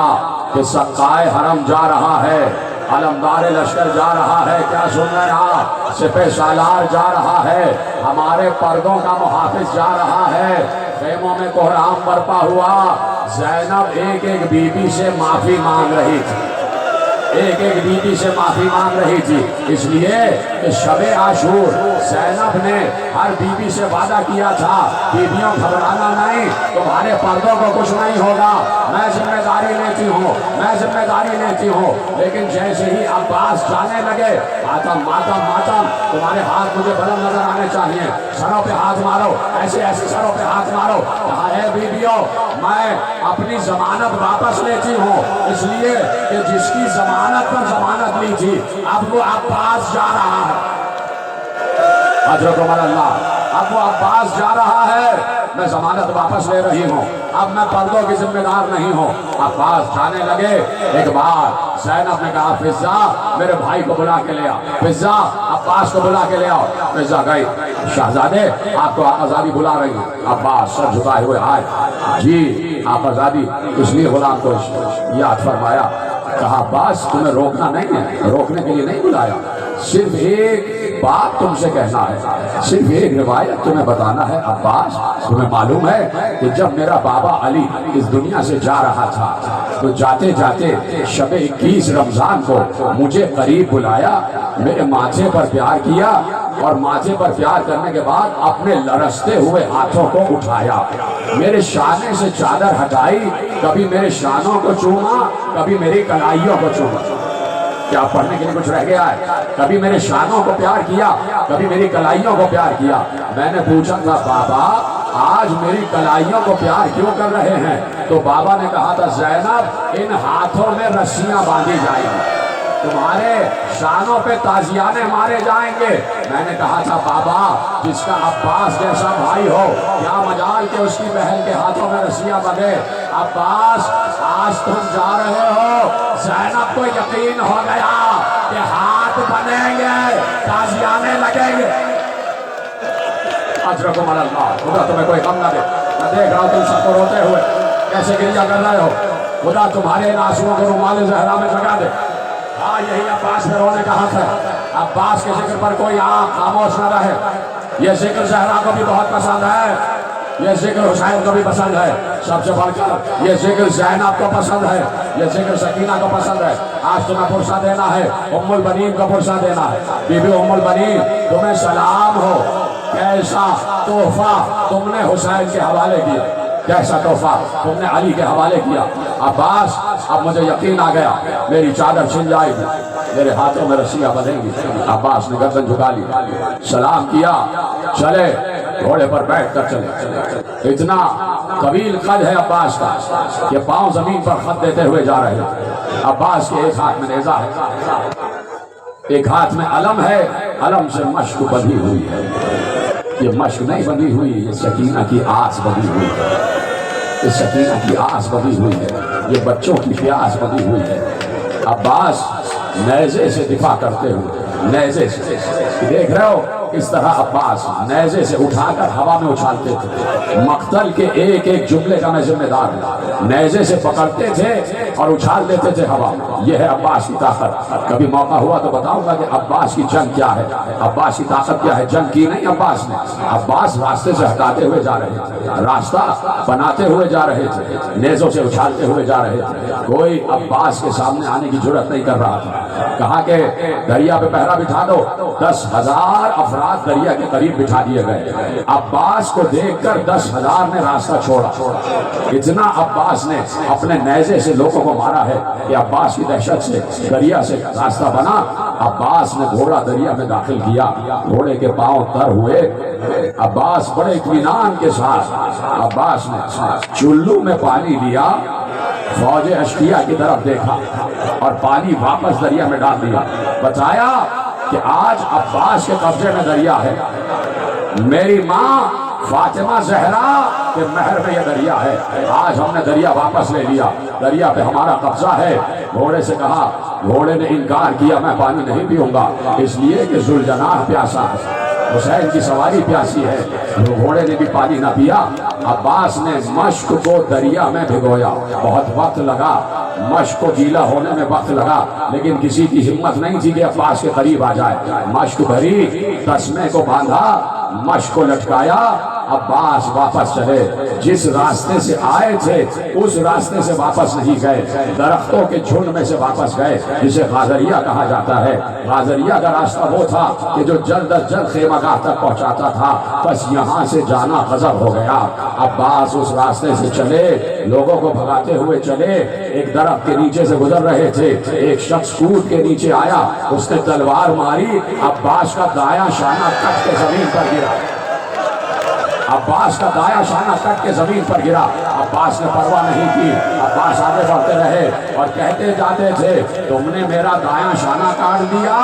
کہ سقائے حرم جا رہا ہے، علمدار لشکر جا رہا ہے، کیا سن رہے آپ؟ سپہ سالار جا رہا ہے، ہمارے پردوں کا محافظ جا رہا ہے۔ خیموں میں کوہرام برپا ہوا، زینب ایک ایک بی بی سے معافی مانگ رہی تھی، ایک ایک بی بی سے معافی مانگ رہی تھی، اس لیے کہ شب عاشور زینب نے ہر بی بی سے وعدہ کیا تھا بیویوں گھبرانا نہیں، تمہارے پردوں کو کچھ نہیں ہوگا، میں ذمہ داری لیتی ہوں۔ لیکن جیسے ہی عباس جانے لگے، ماتم ماتم ماتم، تمہارے ہاتھ مجھے بلند نظر آنے چاہیے، سروں پہ ہاتھ مارو، ایسے ایسے سروں پہ ہاتھ مارو۔ کہا ہے بیویوں میں اپنی ضمانت واپس لیتی ہوں، اس لیے کہ جس کی ضمانت پر ضمانت لی تھی اب وہ عباس جا رہا ہے، حضرت عمر اللہ، اب وہ عباس جا رہا ہے۔ میں ضمانت واپس لے رہی ہوں، اب میں پردوں کی ذمہ دار نہیں ہوں۔ عباس جانے لگے، ایک بار زینب نے کہا فضہ میرے بھائی کو بلا کے لے آ، فضہ عباس کو بلا کے لے آؤ۔ فضہ گئی، شہزادے آپ کو آقازادی بلا رہی ہیں۔ عباس سر جھکائے ہوئے آئے، جی آقازادی، اس لیے غلام کو یاد فرمایا، کہا عباس تمہیں روکنا نہیں ہے، روکنے کے لیے نہیں بلایا، صرف ایک بات تم سے کہنا ہے، صرف ایک روایت تمہیں بتانا ہے۔ عباس تمہیں معلوم ہے کہ جب میرا بابا علی اس دنیا سے جا رہا تھا تو جاتے جاتے شب 21 رمضان کو مجھے قریب بلایا، میرے ماتھے پر پیار کیا اور ماتھے پر پیار کرنے کے بعد اپنے لرزتے ہوئے ہاتھوں کو اٹھایا، میرے شانے سے چادر ہٹائی، کبھی میرے شانوں کو چوما، کبھی میری کلائیوں کو چوما۔ کیا پڑھنے کے لیے کچھ رہ گیا ہے؟ کبھی میرے شانوں کو پیار کیا، کبھی میری کلائیوں کو پیار کیا۔ میں نے پوچھا تھا بابا آج میری کلائیوں کو پیار کیوں کر رہے ہیں؟ تو بابا نے کہا تھا زینب ان ہاتھوں میں رسیاں باندھی جائیں گی، تمہارے شانوں پہ تازیانے مارے جائیں گے۔ میں نے کہا تھا بابا جس کا عباس جیسا بھائی ہو کیا مجال کہ اس کی بہن کے ہاتھوں میں رسیاں بندھے۔ عباس آج تم جا رہے ہو، زینب کو یقین ہو گیا کہ ہاتھ بنیں گے، تازیانے لگیں گے۔ اجرکم اللہ، خدا تمہیں کوئی غم نہ دے۔ میں دیکھ رہا ہوں تم سب کو روتے ہوئے کیسے گریہ کر رہے ہو، خدا تمہارے ان آنسوؤں کو رومال زہرا میں لگا دے۔ ہاں یہی عباس میں رونے کا حق ہے، عباس کے ذکر پر کوئی آنکھ خاموش نہ رہے۔ یہ ذکر زہرا کو بھی بہت پسند ہے، یہ ذکر حسین کو بھی پسند ہے، سب سے بڑھ کر یہ ذکر زینب کو پسند ہے، یہ ذکر سکینہ کو پسند ہے۔ آج تمہیں فرصہ دینا ہے، ام البنین کو فرصہ دینا ہے۔ بی بی ام البنین تمہیں سلام ہو، کیسا تحفہ تم نے حسین کے حوالے کیا، کیسا تحفہ تم نے علی کے حوالے کیا۔ عباس اب مجھے یقین آ گیا میری چادر چھن جائے گی، میرے ہاتھوں میں رسیاں بندھیں گی۔ عباس نے گردن جھکا لی، سلام کیا، چلے گھوڑے پر بیٹھ کر چلے۔ اتنا طویل قد ہے عباس کا کہ پاؤں زمین پر خط دیتے ہوئے جا رہے ہیں۔ عباس کے ایک ہاتھ میں نیزہ ہے، ایک ہاتھ میں علم ہے، علم سے مشک بندھی ہوئی ہے۔ یہ مشک نہیں بندھی ہوئی، یہ سکینہ کی آس بندھی ہوئی ہے، یہ سکینہ کی آس بندھی ہوئی ہے، یہ بچوں کی پیاس بندھی ہوئی ہے۔ عباس نیزے سے دفاع کرتے ہوئے، نیزے سے دیکھ رہے ہو اس طرح عباس نیزے سے اٹھا کر ہوا میں اچھالتے تھے۔ مقتل کے ایک ایک جملے کا میں ذمہ دار ہوں، نیزے سے پکڑتے تھے اور اچھال دیتے تھے ہوا میں۔ یہ ہے عباس کی طاقت۔ کبھی موقع ہوا تو بتاؤں گا کہ عباس کی جنگ کیا ہے، عباس کی طاقت کیا ہے۔ جنگ کی نہیں عباس نے، عباس راستے سے ہٹاتے ہوئے جا رہے تھے، راستہ بناتے ہوئے جا رہے تھے، نیزوں سے اچھالتے ہوئے جا رہے تھے۔ کوئی عباس کے سامنے آنے کی جرات نہیں کر رہا تھا۔ کہا کہ دریا پہ پہرا بٹھا دو، 10,000 افراد دریا کے قریب بٹھا دیے گئے۔ عباس کو دیکھ کر 10,000 نے راستہ چھوڑا۔ اتنا عباس نے اپنے نیزے سے لوگوں کو مارا ہے کہ عباس کی دہشت سے دریا سے راستہ بنا۔ عباس نے گھوڑا دریا میں داخل کیا، گھوڑے کے پاؤں تر ہوئے۔ عباس بڑے اطمینان کے ساتھ عباس نے چلو میں پانی لیا، فوج اشقیہ کی طرف دیکھا اور پانی واپس دریا میں ڈال دیا۔ بتایا کہ آج عباس کے قبضے میں دریا ہے، میری ماں فاطمہ زہرا کے مہر میں یہ دریا ہے، آج ہم نے دریا واپس لے لیا، دریا پہ ہمارا قبضہ ہے۔ گھوڑے سے کہا، گھوڑے نے انکار کیا میں پانی نہیں پیوں گا، اس لیے کہ ذوالجناح پیاسا ہے، حسین کی سواری پیاسی ہے۔ گھوڑے نے بھی پانی نہ پیا۔ عباس نے مشک کو دریا میں بھگویا، بہت وقت لگا، مشک کو گیلا ہونے میں وقت لگا، لیکن کسی کی ہمت نہیں تھی کہ عباس کے قریب آ جائے۔ مشک بھری، تسمے کو باندھا، مشک کو لٹکایا، عباس واپس چلے۔ جس راستے سے آئے تھے اس راستے سے واپس نہیں گئے، درختوں کے جھنڈ میں سے واپس گئے، جسے غازریہ کہا جاتا ہے۔ غازریہ کا راستہ وہ تھا کہ جو جلد از جلد خیمہ گاہ تک پہنچاتا تھا، بس یہاں سے جانا غضب ہو گیا۔ عباس اس راستے سے چلے، لوگوں کو بھگاتے ہوئے چلے۔ ایک درخت کے نیچے سے گزر رہے تھے، ایک شخص کود کے نیچے آیا، اس نے تلوار ماری، عباس کا دایاں شانہ کٹ کے زمین پر گرا، عباس کا دایاں شانہ کٹ کے زمین پر گرا۔ عباس نے پرواہ نہیں کی، عباس آگے بڑھتے رہے اور کہتے جاتے تھے تم نے میرا دایاں شانہ کاٹ دیا،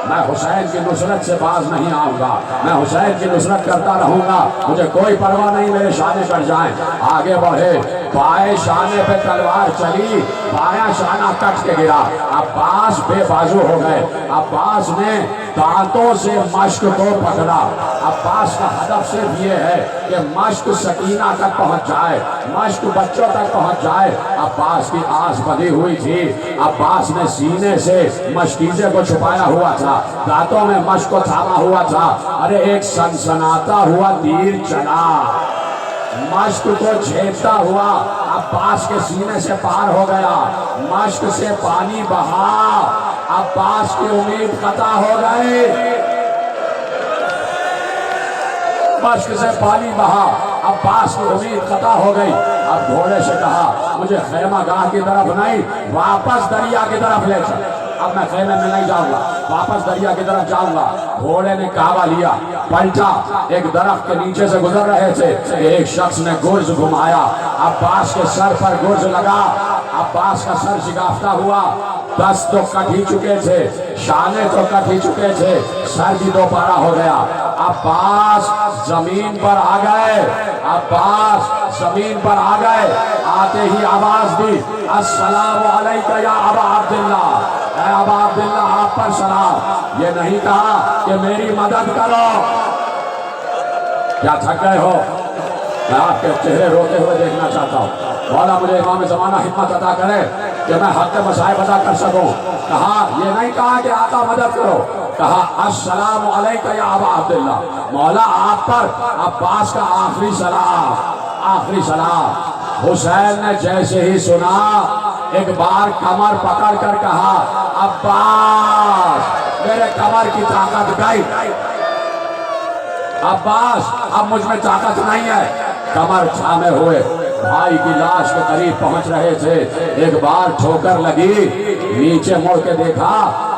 میں حسین کی نصرت سے باز نہیں آؤں گا، میں حسین کی نصرت کرتا رہوں گا، مجھے کوئی پرواہ نہیں میرے شانے کٹ جائیں۔ آگے بڑھے، بائیں شانے پہ تلوار چلی، بایاں شانہ کٹ کے گرا، عباس بے بازو ہو گئے۔ عباس نے دانتوں سے مشک کو پکڑا۔ عباس کا ہدف صرف یہ ہے کہ مشک سکینہ تک پہنچ جائے، مشک بچوں تک پہنچ جائے۔ عباس کی آس بدھی ہوئی تھی، عباس نے سینے سے مشکیزے کو چھپایا ہوا تھا، دانتوں میں مشک کو تھاما ہوا تھا۔ ارے ایک سنسناتا ہوا تیر چلا، مشک کو چھیدتا ہوا عباس کے سینے سے پار ہو گیا، مشک سے پانی بہا، عباس کی امید قطع ہو گئی، مشک سے پانی بہا، عباس کی امید قطع ہو گئی۔ اب گھوڑے سے کہا مجھے خیمہ گاہ کی طرف نہیں، واپس دریا کی طرف لے چل۔ اب میں خیمے میں نہیں جاؤں گا، واپس دریا کی طرف جاؤں گا۔ گھوڑے نے کعبہ لیا، پلٹا، ایک درخت کے نیچے سے گزر رہے تھے، ایک شخص نے گرز گھمایا، عباس کے سر پر گرز لگا، عباس کا سر شکافتہ ہوا، دست تو کٹ ہی چکے تھے، شانے تو کٹ ہی چکے تھے، سر بھی دو پارا ہو گیا۔ عباس زمین پر آ گئے، عباس زمین پر آ گئے، آتے ہی آواز دی السلام علیکہ یا ابا عبداللہ، اے ابا عبداللہ آپ پر سلام۔ یہ نہیں کہا کہ میری مدد کرو۔ کیا تھک گئے ہو؟ میں آپ کے چہرے روتے ہوئے دیکھنا چاہتا ہوں۔ مولا مجھے امام زمانہ حکمت عطا کرے کہ میں حق مصائب ادا کر سکوں۔ کہا یہ نہیں کہا کہ آقا مدد کرو، کہا السلام علیکہ یا ابا عبداللہ، مولا آپ پر عباس کا آخری سلام، آخری سلام۔ حسین نے جیسے ہی سنا ایک بار کمر پکڑ کر کہا عباس میرے کمر کی طاقت گئی، عباس اب مجھ میں طاقت نہیں ہے۔ کمر تھامے ہوئے بھائی کی لاش کے قریب پہنچ رہے تھے، ایک بار ٹھوکر لگی، نیچے مڑ کے دیکھا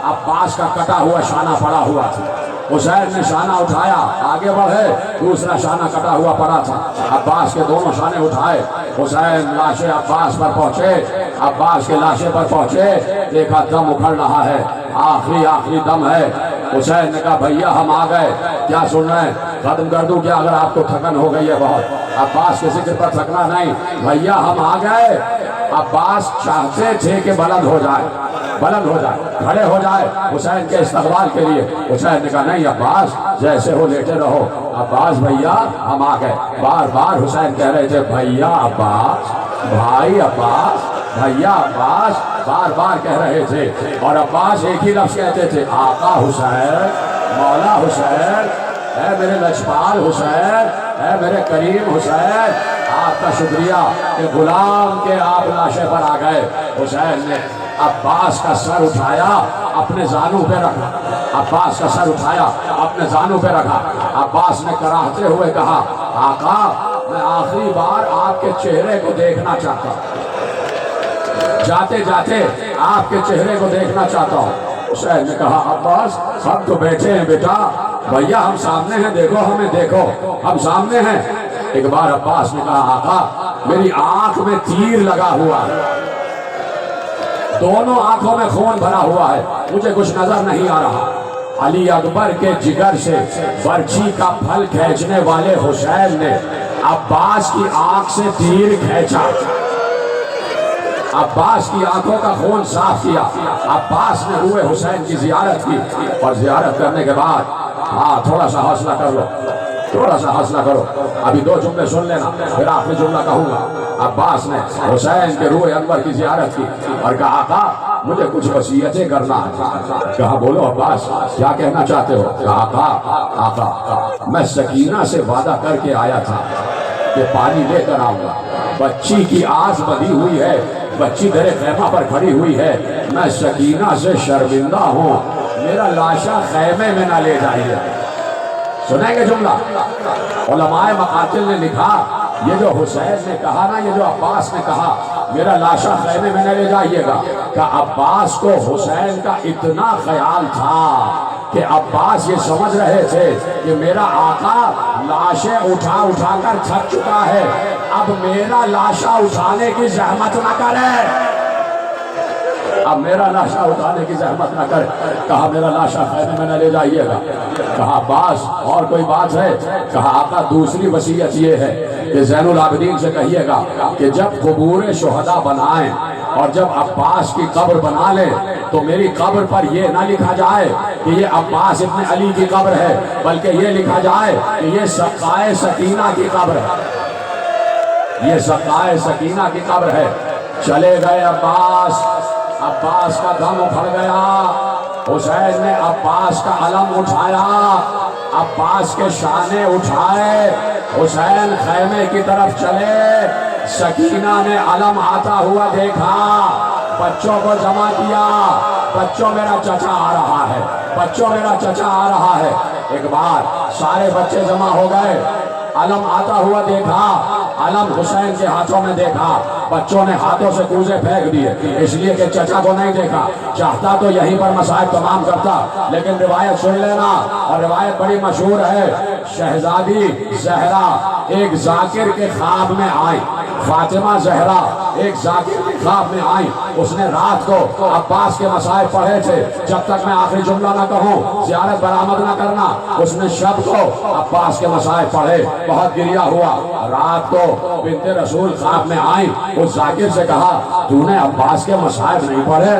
عباس کا کٹا ہوا شانہ پڑا ہوا تھا۔ حسین نے شانہ اٹھایا، آگے بڑھے، دوسرا شانہ کٹا ہوا پڑا تھا، عباس کے دونوں شانے اٹھائے، حسین لاشے عباس پر پہنچے، عباس کے لاشے پر پہنچے، دیکھا دم اکھڑ رہا ہے، آخری دم ہے۔ حسین نے کہا بھیا ہم آ گئے، کیا سن رہے ہیں، ختم کر دوں کیا اگر آپ کو تھکن ہو گئی ہے بہت؟ عباس کے ذکر پر تھکنا نہیں، بھیا ہم آ گئے۔ عباس چاہتے تھے کہ بلند ہو جائے، کھڑے ہو جائے حسین کے استقبال کے لیے۔ حسین نے کہا نہیں عباس جیسے ہو لیٹے رہو۔ عباس بھیا ہم آ گئے، بار بار حسین کہہ رہے تھے بھیا عباس، بھائی عباس، بھیا عباس، بار بار کہہ رہے تھے، اور عباس ایک ہی لفظ کہتے تھے آقا حسین، مولا حسین، اے میرے لجپال حسین، اے میرے کریم حسین، آپ کا شکریہ کہ غلام کے آپ لاشے پر آ گئے۔ حسین نے عباس کا سر اٹھایا، اپنے زانوں پہ رکھا، عباس کا سر اٹھایا، اپنے زانوں پہ رکھا۔ عباس نے کراہتے ہوئے کہا آقا میں آخری بار آپ کے چہرے کو دیکھنا چاہتا ہوں، جاتے جاتے آپ کے چہرے کو دیکھنا چاہتا ہوں۔ حسین نے کہا عباس ہم تو بیٹھے ہیں بیٹا، بھیا ہم سامنے ہیں، دیکھو ہمیں دیکھو، ہم سامنے ہیں۔ ایک بار عباس نے کہا آقا میری آنکھ میں تیر لگا ہوا ہے، دونوں آنکھوں میں خون بھرا ہوا ہے، مجھے کچھ نظر نہیں آ رہا۔ علی اکبر کے جگر سے برچھی کا پھل کھینچنے والے حسین نے عباس کی آنکھ سے تیر کھینچا، عباس کی آنکھوں کا خون صاف کیا۔ عباس نے روح حسین کی زیارت کی، اور زیارت کرنے کے بعد تھوڑا سا حوصلہ کر لو، تھوڑا سا حوصلہ کرو، ابھی 2 جملے سن لینا پھر آخری جملہ کہوں گا۔ عباس نے حسین کے روح انور کی زیارت کی اور کہا آقا مجھے کچھ وصیتیں کرنا ہے۔ کہا بولو عباس کیا کہنا چاہتے ہو؟ کہا آقا میں سکینہ سے وعدہ کر کے آیا تھا کہ پانی لے کر آؤں گا، بچی کی آس بدھی ہوئی ہے، بچی میرے خیمہ پر کھڑی ہوئی ہے، میں سکینہ سے شرمندہ ہوں، میرا لاشا خیمے میں نہ لے جائیے۔ سنیں گے جملہ؟ علماء مقاتل نے لکھا یہ جو حسین نے کہا نا، یہ جو عباس نے کہا میرا لاشا خیمے میں نہ لے جائیے گا، کہ عباس کو حسین کا اتنا خیال تھا کہ عباس یہ سمجھ رہے تھے کہ میرا آقا لاشیں اٹھا اٹھا کر تھک چکا ہے، اب میرا لاشا اٹھانے کی زحمت نہ کرے۔ اب میرا لاشا اٹھانے کی زحمت نہ کرے. کہا میرا لاشا خیمے میں نہ لے جائیے گا. کہا عباس اور کوئی بات ہے؟ کہا آقا دوسری وصیت یہ ہے کہ زین العابدین سے کہیے گا کہ جب قبور شہداء بنائیں اور جب عباس کی قبر بنا لیں تو میری قبر پر یہ نہ لکھا جائے کہ یہ عباس ابن علی کی قبر ہے، بلکہ یہ لکھا جائے کہ یہ سقائے سکینہ کی قبر ہے. یہ سقائے سکینہ کی قبر ہے. چلے گئے عباس. عباس کا دم اکھڑ گیا. حسین نے عباس کا علم اٹھایا، عباس کے شانے اٹھائے. حسین خیمے کی طرف چلے. سکینہ نے علم آتا ہوا دیکھا، بچوں کو جمع کیا. بچوں میرا چچا آ رہا ہے، بچوں میرا چچا آ رہا ہے. ایک بار سارے بچے جمع ہو گئے. علم آتا ہوا دیکھا، علم حسین کے ہاتھوں میں دیکھا. بچوں نے ہاتھوں سے کوزے پھینک دیے، اس لیے کہ چچا کو نہیں دیکھا. چاہتا تو یہیں پر مصائب تمام کرتا، لیکن روایت سن لینا، اور روایت بڑی مشہور ہے. شہزادی زہرا ایک ذاکر کے خواب میں آئی. فاطمہ زہرا ایک ذاکر کے خواب میں آئی. اس نے رات کو عباس کے مصائب پڑھے تھے. جب تک میں آخری جملہ نہ کہوں زیارت برآمد نہ کرنا. اس نے شب کو عباس کے مصائب پڑھے. بہت گریہ ہوا. رات کو بنت رسول خواب میں آئی. اس ذاکر سے کہا تو نے عباس کے مصائب نہیں پڑھے؟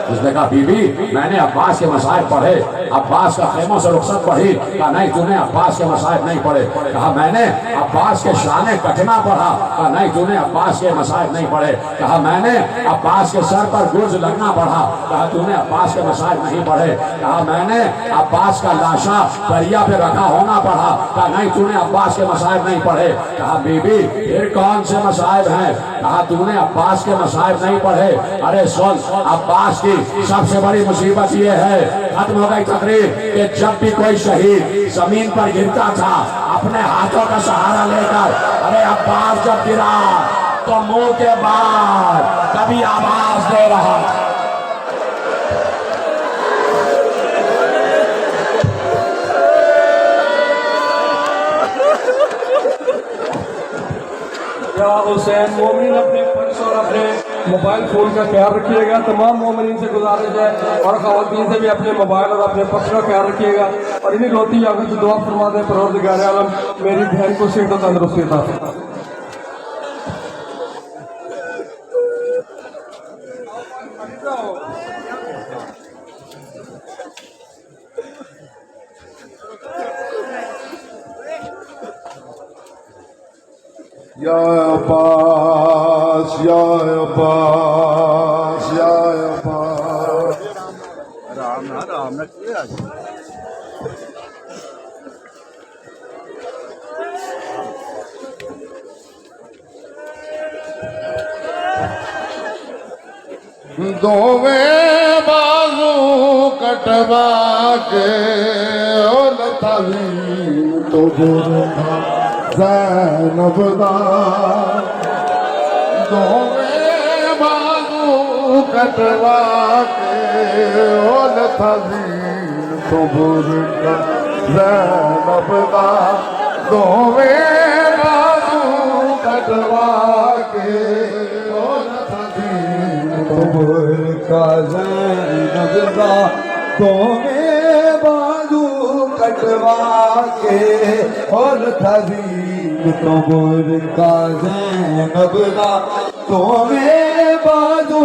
اس نے کہا بی بی میں نے عباس کے مصائب پڑھے. عباس کا خیموں سے رخصت پڑھی. کہا نہیں تو نے عباس کے مصائب نہیں پڑھے. کہا میں نے عباس کے شانے کٹنا پڑھا. کہا نہیں تو نے عباس کے مصائب نہیں پڑھے. کہا میں نے عباس کے سر پر گرز لگنا پڑھا. کہا تو نے عباس کے مصائب نہیں پڑھے. کہا میں نے عباس کا لاشا دریا پہ رکھا ہونا پڑھا. کہا نہیں تو نے عباس کے مصائب نہیں پڑھے. کہا بی بی پھر کون سے مصائب ہیں؟ کہا تو نے عباس کے مصائب نہیں پڑھے. ارے سن، عباس کی سب سے بڑی مصیبت یہ ہے، ختم ہو گئی تقریر، کہ جب بھی کوئی شہید زمین پر گرتا تھا اپنے ہاتھوں کا سہارا لے کر، ارے عباس جب گرا تو منہ کے بعد کبھی آواز دے رہا. یا حسین مومن اپنے پرس اور اپنے موبائل فون کا خیال رکھیے گا. تمام مومنین سے گزارش ہے اور خواتین سے بھی اپنے موبائل اور اپنے پرس کا خیال رکھیے گا. اور انہیں روتی آگے سے دعا فرما دیں پروردگار عالم میری بہن کو صحت و تندرستی عطا فرمائے. یا عباس یا عباس یا عباس. دوویں بازو کٹوا کے تعظیم تو برکھا زینب دا. دوویں بازو کٹوا کے تعظیم تو برکھا زینب دا. دوویں بازو کٹوا کے کا زینب دا. دوویں بازو کٹوا کے اور تعظیم تو کا زینب دا. دوویں بازو